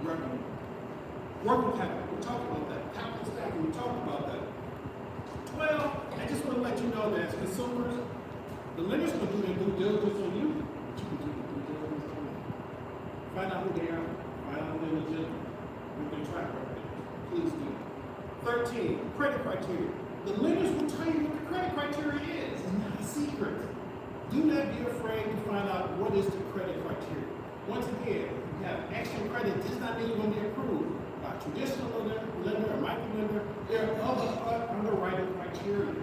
revenue. Working capital, we talked about that. Capital stacking, we talked about that. Well, I just want to let you know that as consumers, the lenders will do their due diligence on you, but you can do your due diligence on them. Find out who they are, find out who they're legitimate, what their track record is. Please do. 13, credit criteria. The lenders will tell you what the credit criteria is. It's not a secret. Do not be afraid to find out what is the credit criteria. Once again, if you have extra credit, does not mean you're going to be approved by a traditional lender or micro lender. There are other underwriting criteria.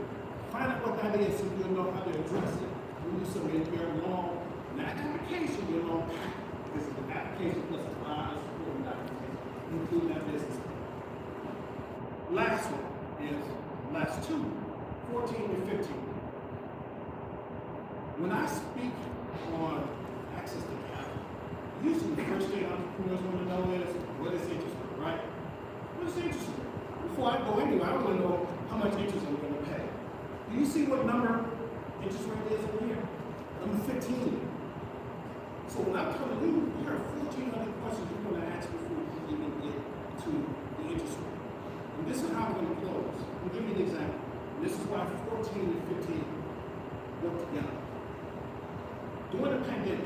Find out what that is so you'll know how to address it when you submit your loan, not application, your loan packet. This is an application plus a lot of supporting documentation, including that business plan. Last one is last two, 14 and 15. When I speak on access to capital, usually the first thing entrepreneurs want to know is, what is interest rate, right? What is interest rate? Before I go anywhere, I want to know how much interest I'm going to pay. Do you see what number interest rate is over here? Number 15. So when I'm telling you, there are 1,400 questions you're going to ask before you even get to the interest rate. And this is how I'm going to close. I'll give you an example. This is why 14 and 15 work together. During the pandemic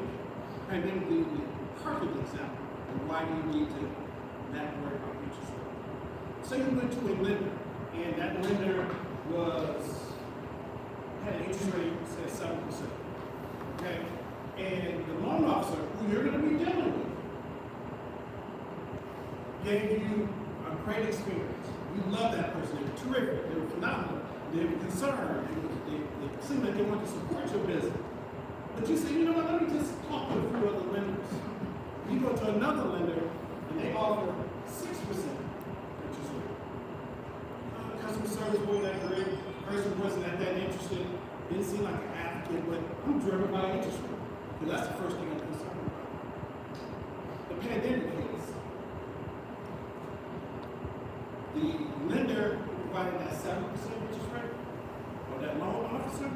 is the perfect example of why you need to not worry about interest rate. Say you went to a lender, and that lender had an interest rate say 7%. Okay? And the loan officer, who you're going to be dealing with, gave you a great experience. You love that person. They were terrific. They were phenomenal. They were concerned. They seemed like they wanted to support your business. But you say, you know what, let me just talk to a few other lenders. You go to another lender, and they offer 6% interest rate. Customer service wasn't that great. Person wasn't that interested. Didn't seem like an advocate, but I'm driven by interest rate. Because that's the first thing I'm concerned about. The pandemic case. The lender provided that 7% interest rate, or that loan officer,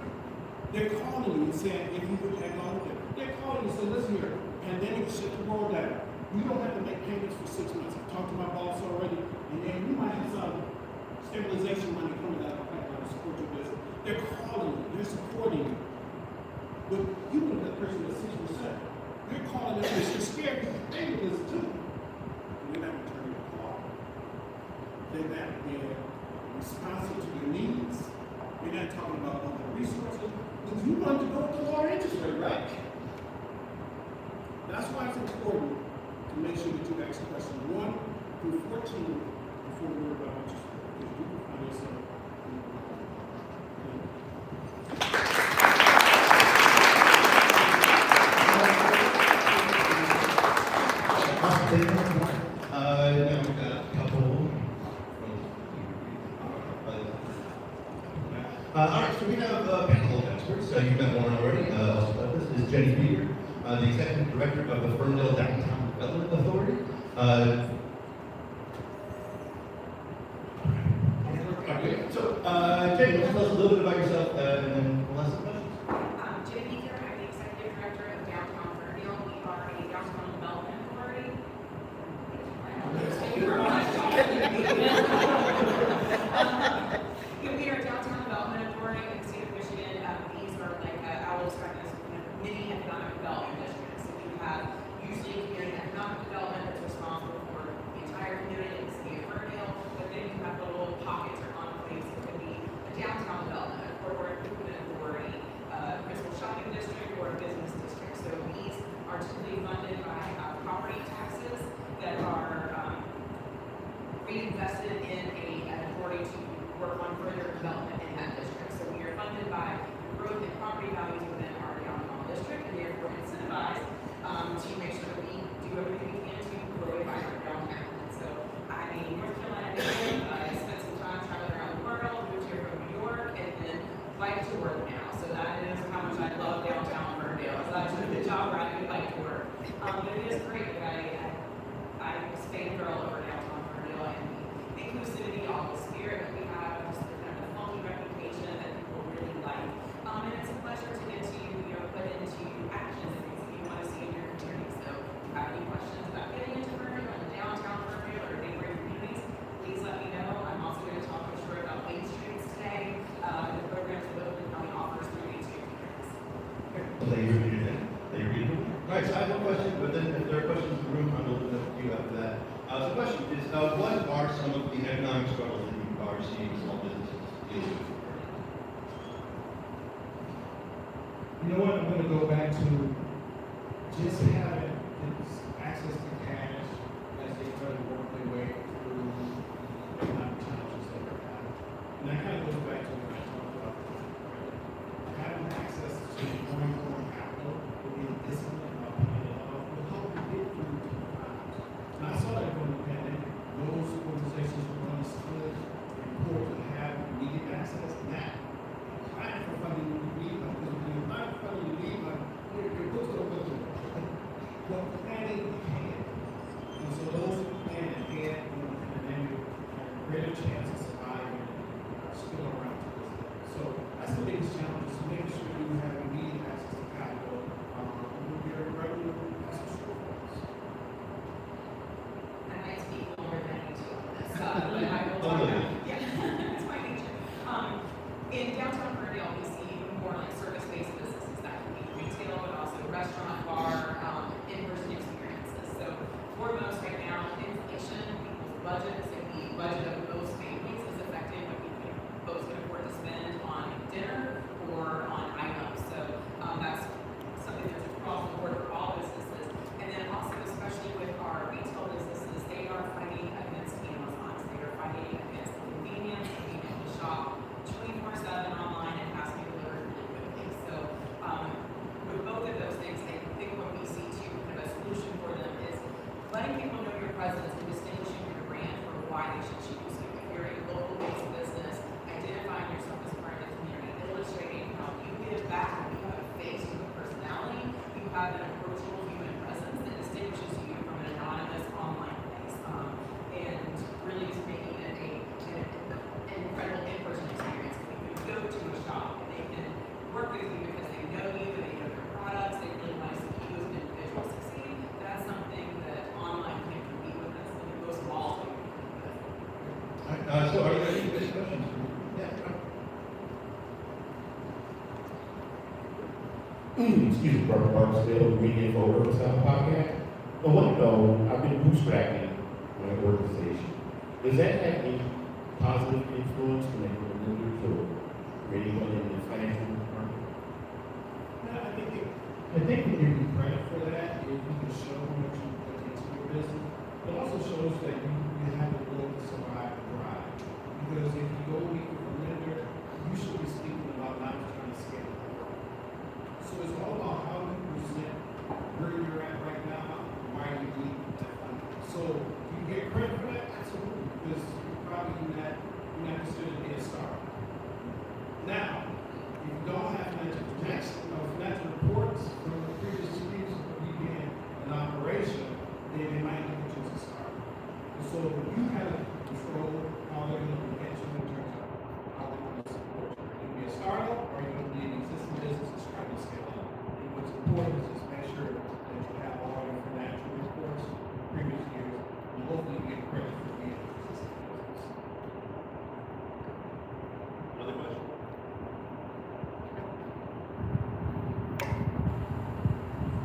they're calling you and saying, if you would hang on with it, they're calling you and saying, listen here, pandemic shut the world down. You don't have to make payments for 6 months. I've talked to my boss already, and then you might have some stabilization money coming out of the pipeline to support your business. They're calling you, they're supporting you. But you know that person at 6%. You're calling them because you're scared because they do this too. And they're not returning your call. They're not being responsive to your needs. We're not talking about other resources. Because you want to go with the lower interest rate, right? That's why it's important to make sure that you ask questions 1 through 14 before we worry about interest rate. Because you can find yourself in the problem. Now we've got a couple. All right, so we have a panel of experts. You've met one already. Also, this is Jenny Beaver, the Executive Director of the Ferndale Downtown Development Authority. Okay, so Jenny, tell us a little bit about yourself, and then we'll ask some questions. Jenny Beaver, I'm the Executive Director of Downtown Ferndale. We are a downtown development authority. We are a downtown development authority in the state of Michigan. These are like, I will describe them as mini economic development districts. So we have usually community economic development that's responsible for But it is great that I'm a Spain girl over downtown Ferndale, and the inclusivity, all the spirit that we have, just the kind of funky reputation that people really like. And it's a pleasure to get to, put into action the things that you want to see in your community. So if you have any questions about getting into Ferndale and downtown Ferndale or neighboring communities, please let me know. I'm also going to talk to you about Main Streets today, the programs that Oakland County offers through Main Street programs. Thank you for your time. Thank you. All right, so I have one question, but then if there are questions in the room, I'm open up to you after that. So the question is, what are some of the economic struggles that you are seeing small businesses deal with? You know what? I'm going to go back to just having this access to cash as they try to work their way through economic challenges that they're having. And that kind of goes back to what I talked about before. Having access to growing foreign capital will be a discipline of paying it off will help you get through tough times. And I saw that during the pandemic. Those organizations were understood and important to have immediate access to that. Applying for funding when you need them, because when you're applying for funding you need them, your books don't go through. But planning ahead. And so those who plan ahead, and then you have a greater chance of surviving and still around to this day. So that's the biggest challenge, is to make sure you have immediate access to capital, with your revenue as a shortfalls. I might speak more than I need to on this, but I will talk about, yeah, it's my nature. In downtown Ferndale, we see more like service-based businesses that can be retail, but also restaurant, bar, in-person experiences. So foremost right now, inflation, people's budgets, and the budget of most families is affecting what folks can afford to spend on dinner or on items. So that's something that's across the board for all businesses. And then also, especially with our retail businesses, they are fighting against Amazon. They are fighting against the convenience of being able to shop 24/7 online and has to be delivered really quickly. So with both of those things, I think what we see too, kind of a solution for them is letting people know your presence and distinguishing your brand for why they should choose you. If you're a local-based business, identifying yourself as part of the community, illustrating how you give back, you have a face, you have a personality, you have an approachable human presence that distinguishes you from an anonymous online place, and really just making it an incredible in-person experience. When you go to a shop and they can work with you because they know you and they know your products, they really want to see you as an individual succeed. That's something that online can't compete with. That's something most malls can compete with. So are there any questions? Excuse me, Robert Barksdale, Media for Urban Podcast. I want to know, I've been bootstrapping my organization. Does that have any positive influence when they go to lenders or anyone in the financial department? No, I think we give you credit for that if you can show how much you put into your business. It also shows that you have the ability to survive and thrive. Because if you go meet with a lender, you should be speaking about not trying to scale it. So it's all about how you present where you're at right now, why you need that funding. So you get credit for that, absolutely, because you're probably not considered to be a startup. Now, if you don't have financial projection or financial reports from the previous 2 years of you being an operation, then they might look at you as a startup. And so you have to control how they're going to look at you in terms of how they're going to support you. Are you going to be a startup or are you going to be an existing business that's trying to scale up? And what's important is just make sure that you have all your financial reports from previous years and hopefully you get credit for being an existing business. Another question?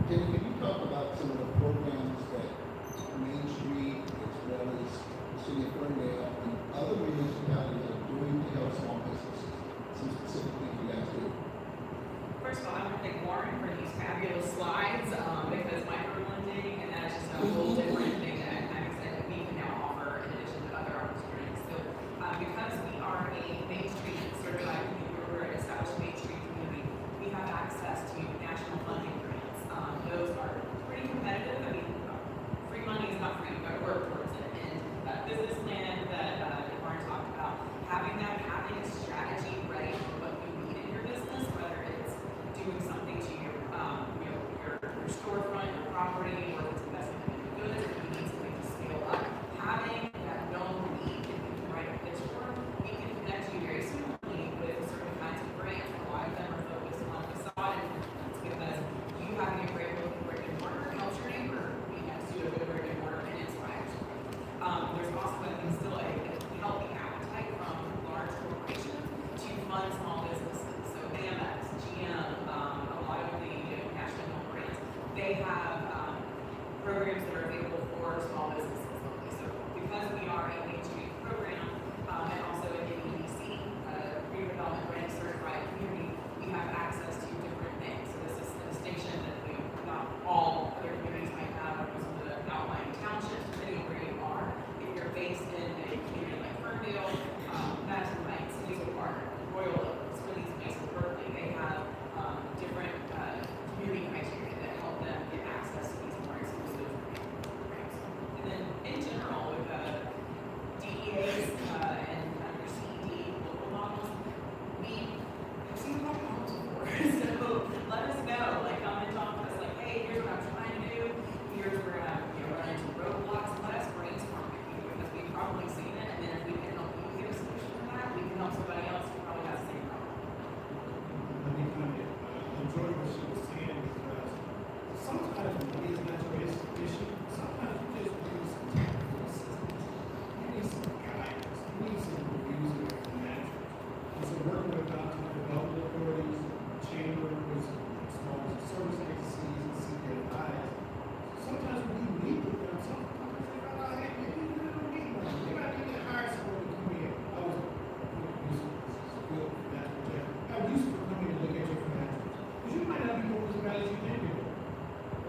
Can you talk about some of the programs that Main Street, as well as the city of Ferndale, and other municipalities are doing to help small businesses? Some specific things you guys do. First of all, I want to thank Warren for these fabulous slides, because microlending, and that's just a whole different thing that I'm excited we can now offer in addition to other opportunities. So, because we are a Main Street certified community, we're an established Main Street community, we have access to national funding grants. Those are pretty competitive. I mean, free money is not free, you gotta work towards it. And that business plan that Warren talked about, having a strategy ready for what you need in your business, whether it's doing something to your they have programs that are available for small businesses only. So because we are a Main Street program and also an MEDC, redevelopment ready certified community, we have access to different things. So this is a distinction that not all other communities might have, or some of the outlying townships, depending on where you are. If you're based in a community like Ferndale, Madison Heights, Hazel Park, Royal Oak, some of these places, Berkeley, they have different community criteria that help them get access to these more exclusive programs. And then in general, with DEAs and your CED local models, we have seen a lot of problems before. So let us know, like come and talk to us, like, hey, here's what I'm trying to do, here's where I'm run into roadblocks, and let us brainstorm with you, because we've probably seen it, and then if we can help you get a solution to that, we can help somebody else who probably has the same problem. Let me comment. Enjoy what she was saying because sometimes when these mental issue, sometimes you just need some technical assistance. You need some guidance. You need some reviews of your financials. And so working with downtown development authorities, chambers, small business service agencies, and CDFIs, sometimes we meet with them. Sometimes they go, oh, hey, maybe you don't need money. They might need to hire someone to come in. I was good financial check. I'm used to coming and look at your financials. Because you might not be doing as bad as you think you're doing.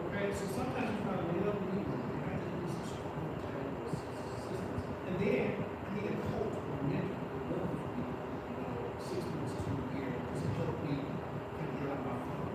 Okay? So sometimes you gotta lay up and meet with them. You have to do some strong technical assistance. And then I need a coach or a mentor to work with me, 6 months to a year, just to help me kind of get out my funk.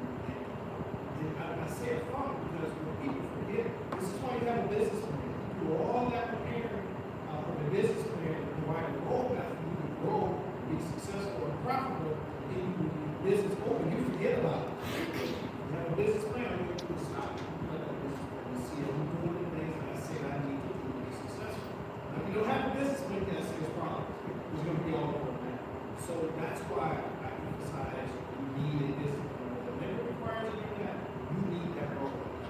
And I say it fun because when people forget, this is why you have a business plan. You do all that preparing from a business plan to provide a roadmap for you to grow, be successful and profitable, and then you can business open, you forget about it. You have a business plan, you can stop. You let that business plan. You see, I'm doing the things that I said I need to do to be successful. Now, if you don't have a business plan, you can't see it's problems. It's going to be all over that. So that's why I emphasize you need a business plan. Whatever requires you to do that, you need that roadmap.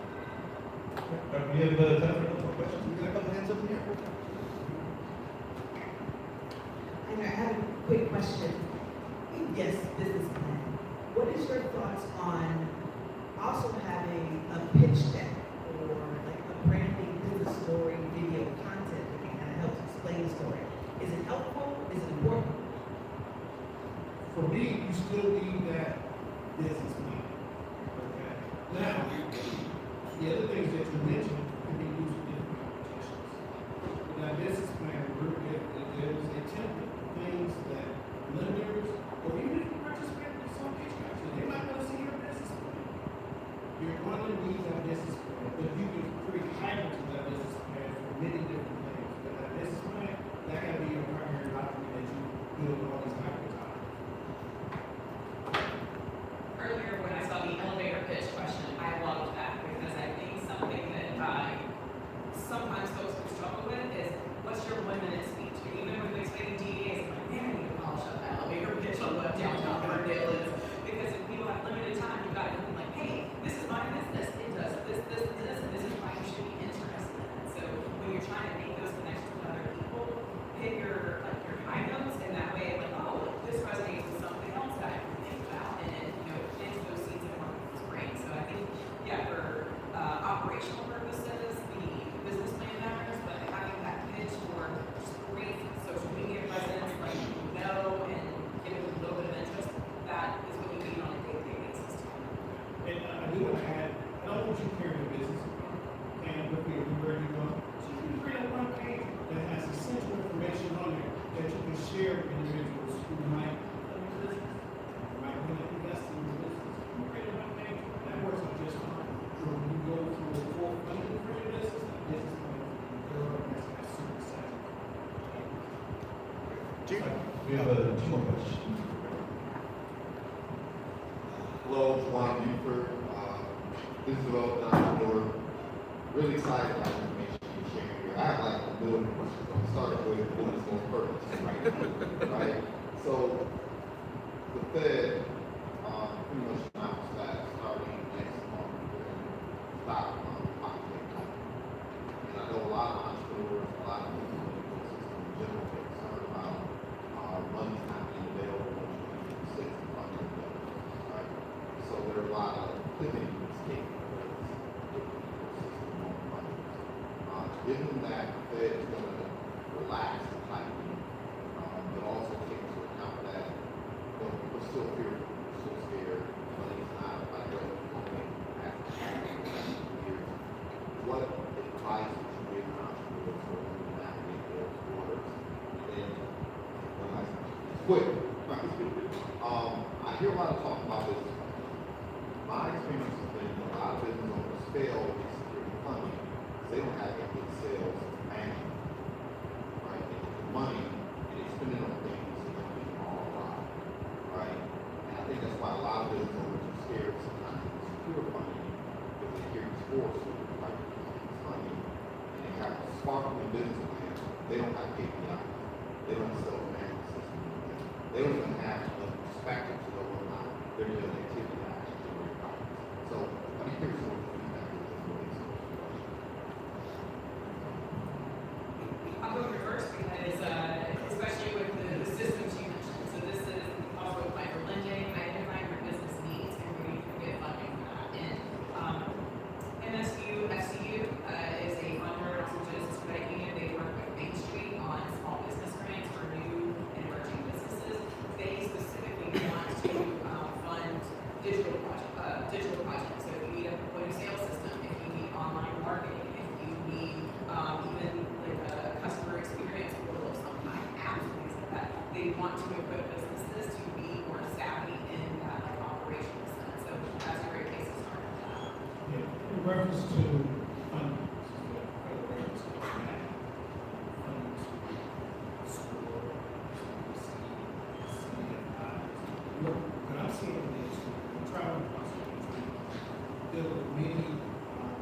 We have time for more questions. We got a couple hands up here. And I have a quick question. Yes, business plan. What is your thoughts on also having a pitch deck or like a branding business story video content that can kind of help explain the story? Is it helpful? Is it important? For me, you still need that business plan. Okay. Now, the other things that you mentioned can be used in different competitions. With that business plan, there's a template of things that lenders, or even if you participate in some pitch matches, they might want to see your business plan. You're going to need that business plan, but you can create hybrids of that business plan for many different things. But that business plan, that can be your primary document that you build all these hybrids on. Earlier, when I saw the elevator pitch question, I loved that because I think something that sometimes folks can struggle with is, what's your 1 minute speech? And even with explaining DEAs, I'm like, man, I need to polish up that elevator pitch on what downtown Ferndale is. Because if people have limited time, you've got to be like, hey, this is my business. It does this, and this is why you should be interested in it. So when you're trying to make those connections with other people, hit your high notes, and that way, like, oh, this resonates with something else that I can think about, and it, plants those seeds in more people's brains. So I think, yeah, for operational purposes, the business plan matters, but having that pitch for just brief social media presence, like you know, and give it a little bit of interest, that is what you need on a day-to-day basis too. And I do want to add, I don't want you carrying a business plan with you everywhere you go. So you can create a one page that has essential information on there that you can share with individuals who might own a business, might want to invest in your business. You create a one page, that works out just fine. So when you go through a full funding for your business, that business plan that's super exciting. We have 2 more questions. Hello, Juan Buford. This is about door. Really excited about the information you're sharing here. I have like a million questions. I'm starting with what is most pertinent right now, right? So the Fed pretty much announced that starting next month we're going to stop pocket income. And I know a lot of entrepreneurs, a lot of people in the ecosystem in general get concerned about money not being available in 2026 and funding available, right? So there are a lot of limiting capabilities. that the Fed is going to relax the tightening, but also take into account that we're still fearful, we're still scared, money's not like what it's going after the last 2 years. What advice would you give entrepreneurs who are going to navigate those waters? And one last question, it's quick. I hear a lot of talk about this. My experience has been a lot of business owners fail in securing funding because they don't have any sales management, right? They get the money and they spend it on things that don't get them ROI, right? And I think that's why a lot of business owners are scared sometimes to secure funding because they hear these horror stories like this funding and they have a sparkling business plan. They don't have KPIs. They don't have sales management system. They don't even have enough perspective to know whether or not they're doing activity that actually generate profits. So I'm curious what the feedback is as it relates to those questions. I'll go reverse because, especially with the systems you mentioned, so this is also apply for lending, identifying your business needs, and where you can get funding for that. And MSU, FCU is a funder, also Genesis Credit Union. They work with Main Street on small business grants for new and emerging businesses. They specifically want to fund digital projects. So if you need a point of sale system, if you need online marketing, if you need even like a customer experience portal of some kind, apps and things like that, they want to equip businesses to be more savvy in that like operational sense. So that's a great place to start with that. Yeah, in reference to funding, reference to funding to school, what I'm seeing is traveling across the country, deal with many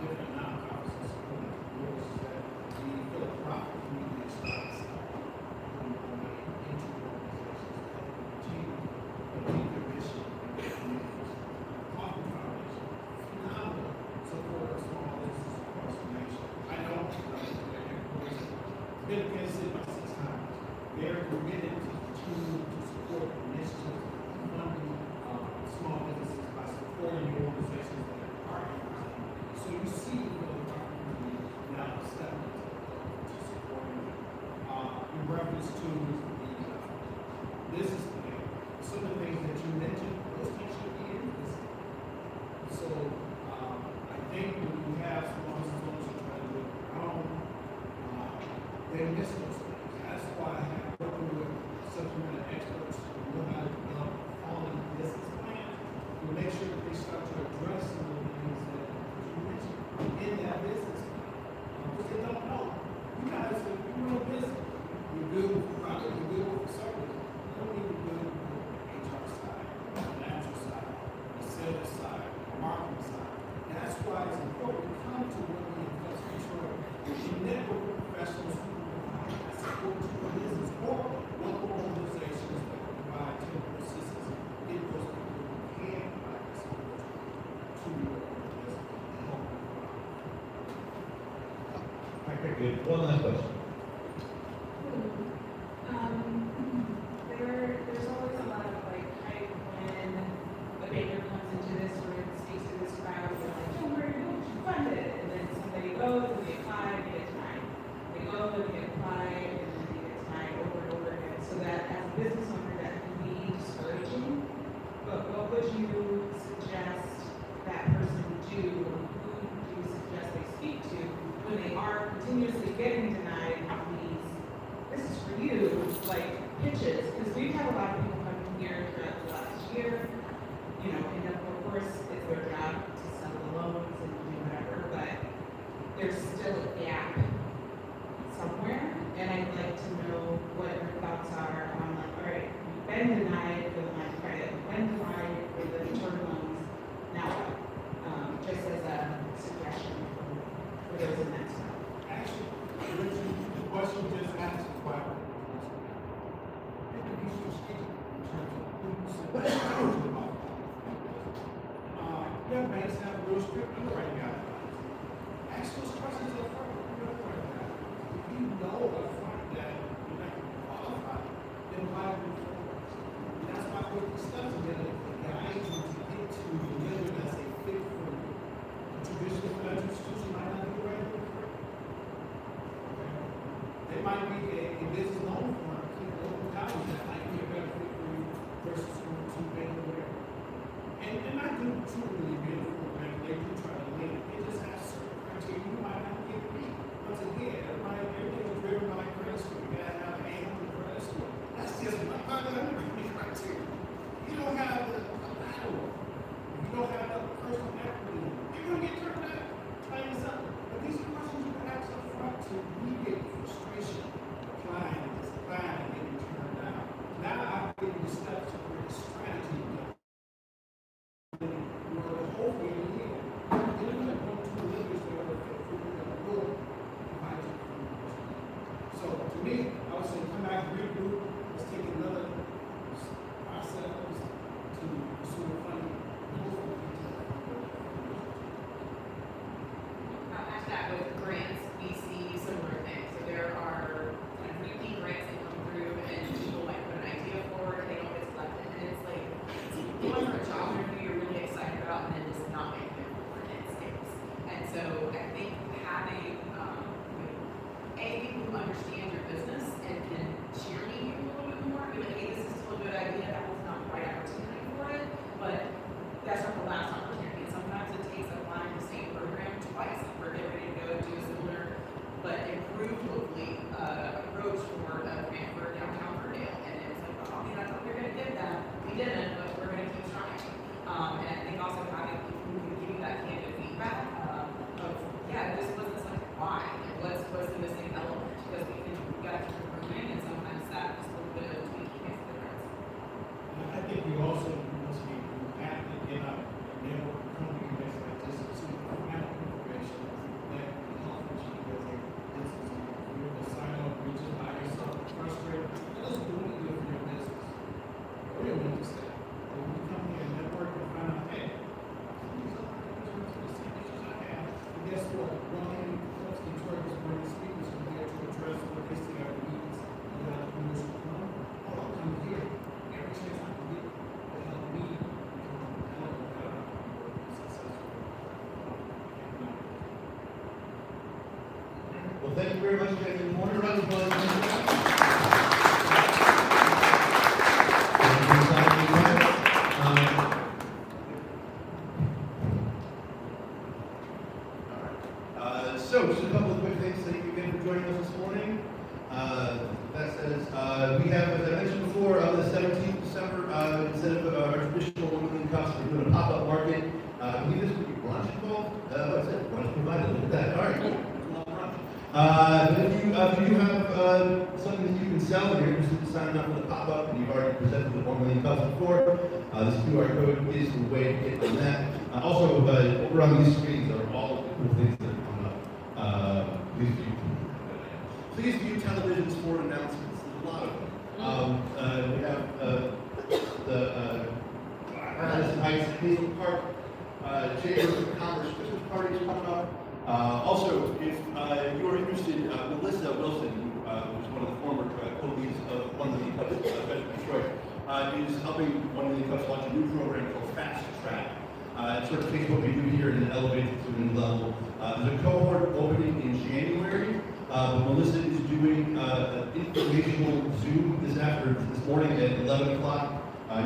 different nonprofits and support entrepreneurs that the philanthropic community is starting to into organizations that continue to meet their mission and their communities. Coffee Foundation, phenomenal support of small businesses across the nation. I know their headquarters been in Kansas City about 6 times. They're committed to continue to support initiatives funding small businesses by supporting the organizations that are partnering with them. So you see the opportunity now stepping to supporting them. In reference to the business plan, some of the things that you mentioned, those things should be in this. So I think when you have small business owners who try to do it wrong, they miss those things. That's why I have working with subject matter experts who know how to develop all of the business plans to make sure that they start to address some of the things that you mentioned in that business plan. Because they don't know. You guys, if you run a business, you're good with product, you're good with service. You don't need to be good with the HR side, the financial side, the sales side, the marketing side. And that's why it's important to come to one of the investment Detroit. You network with professionals who provide support to your business or local organizations that provide technical assistance in those people who can provide support to your business and help you grow. Okay, good. One last question. There's always a lot of like hype when a baker comes into this or speaks to this crowd. They're like, don't worry, you fund it. And then somebody goes and they apply and they get denied. They go and they apply and then they get denied over and over again. So that as a business owner, that can be discouraging. But what would you suggest that person do, or who do you suggest they speak to when they are continuously getting denied on these, this is for you, like pitches? Because we've had a lot of people come here throughout the last year, you know, and of course it's their job to sell the loans and do whatever, but there's still a gap somewhere, and I'd like to know what your thoughts are on like, all right, we've been denied for the line of credit, we've been denied for the term loans, now what? Just as a suggestion for those in that stuff. Actually, the question you just asked is quite important. It can be strategic in terms of who you select about. Yeah, banks have real strict underwriting guidelines. Ask those questions up front. If you know up front that you're not going to qualify, then why do you forward? And that's why we study together to guide you to get to the level that's a fit for you. A traditional financial institution might not be the right fit for might be a business loan firm, local college that might be a better fit for you versus going to bank or whatever. And I do truly believe in the bank, they do try to lend. It just has certain criteria you might not get beat. Once again, everything is driven by credit score. You gotta have an 800 credit score. That's just not criteria. You don't have a lateral. You don't have a personal equity. You're gonna get turned down. Plain and simple. But these are questions you can ask up front to alleviate frustration, applying and disapplying and getting turned down. Now I've given you steps to create a strategy. Hopefully, you're going to go to the limits that are fit for you that will provide you. So to me, I would say come back, regroup, let's take another process to pursue the funding. After that, with grants, we see similar things. So there are kind of repeat grants that come through, and people might put an idea forward, and they don't get selected. And it's like, going for a job interview you're really excited about, and then just not making it forward, and it sticks. And so I think having, people who understand your business and can cheerlead you a little bit more, be like, hey, this is still a good idea, that was not the right opportunity for it, but that's not the last opportunity. Sometimes it takes applying the same program twice. We're getting ready to go do a similar, but improved, hopefully, approach for a grant for downtown Ferndale. And it was like, oh, I thought we were going to get that. We didn't, but we're going to keep trying. And I think also having people who can give you that candid feedback of, yeah, this wasn't like why, and what's the missing element, because we got to keep improving, and sometimes that just a little bit of tweaking makes a difference. I think we also must be active in our network company that's like this to find information that can help you because this is you're the sign up, you just by yourself, frustrated. Let's do it good for your business. Or your mental state. When we come here and network and find out, hey, these are the same issues I have. And guess what? Running Detroit is bringing speakers from there to address what they see our needs and how the community should come. Oh, I'll come here. Every chance I can get to help me become a better successful. Well, thank you very much, guys. One round of applause. So, just a couple of quick things. Thank you again for joining us this morning. That says, we have, as I mentioned before, on the 17th of December, instead of our traditional 1 million cups, we're doing a pop-up market. I believe this would be brunch involved. What's it? Brunch provided. Look at that. All right. If you have something that you can sell, and you're interested in signing up for the pop-up, and you've already presented the 1 million cups before, this QR code is the way to get on that. Also, over on these screens are all of the cool things that are coming up. Please view television sport announcements. There's a lot of them. We have the Madison Heights Hazel Park Chamber of Commerce Christmas parties coming up. Also, if you are interested, Melissa Wilson, who's one of the former co-leads of 1 Million Cups Detroit, is helping 1 Million Cups launch a new program called Fast Track. It sort of takes what we do here and elevates it to a new level. There's a cohort opening in January. Melissa is doing an informational Zoom this morning at 11 o'clock.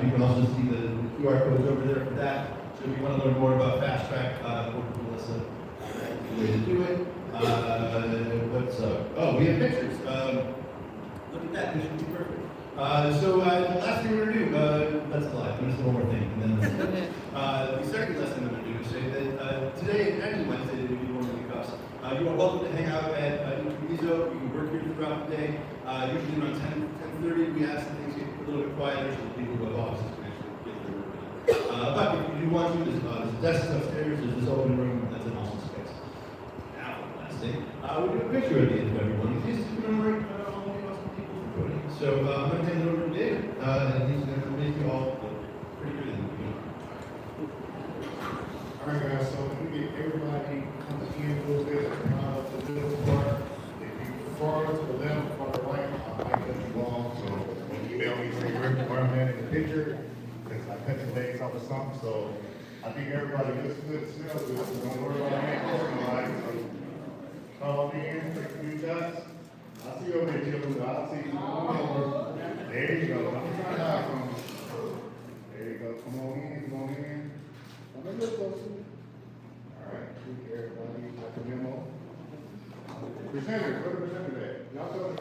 You can also see the QR codes over there for that. So if you want to learn more about Fast Track, work with Melissa. That's the way to do it. Oh, we have pictures. Look at that. This would be perfect. So the last thing we're going to do, that's a lie. I'm going to say one more thing. And then the second last thing I'm going to do is say that today, actually Wednesday, we do 1 Million Cups. You are welcome to hang out at Incubizo. You can work here throughout the day. Usually around 10:30, we ask that things get a little bit quieter so that people who have offices can actually get their work done. But if you do want to, there's a desk upstairs, there's this open room, that's an awesome space. Now, last thing, we do a picture at the end of everyone. It's just to commemorate all the awesome people for joining. So I'm going to hand it over to David, and he's going to make you all look pretty good in the beginning. All right, guys, so let me get everybody on the end a little bit to the middle part. If you far to the left or the right, I might cut you off. So when you email me, say where I'm at in the picture, because I cut your legs off or something. So I think everybody looks good, smells good. So don't worry about that. Call me in, take a few shots. I see you over there, Jim. I see you. Come on over. There you go. I'm trying to hide from you. There you go. Come on in. Come on in. Come a little closer. All right. Everybody got the memo. Presenters, where the presenters at? Y'all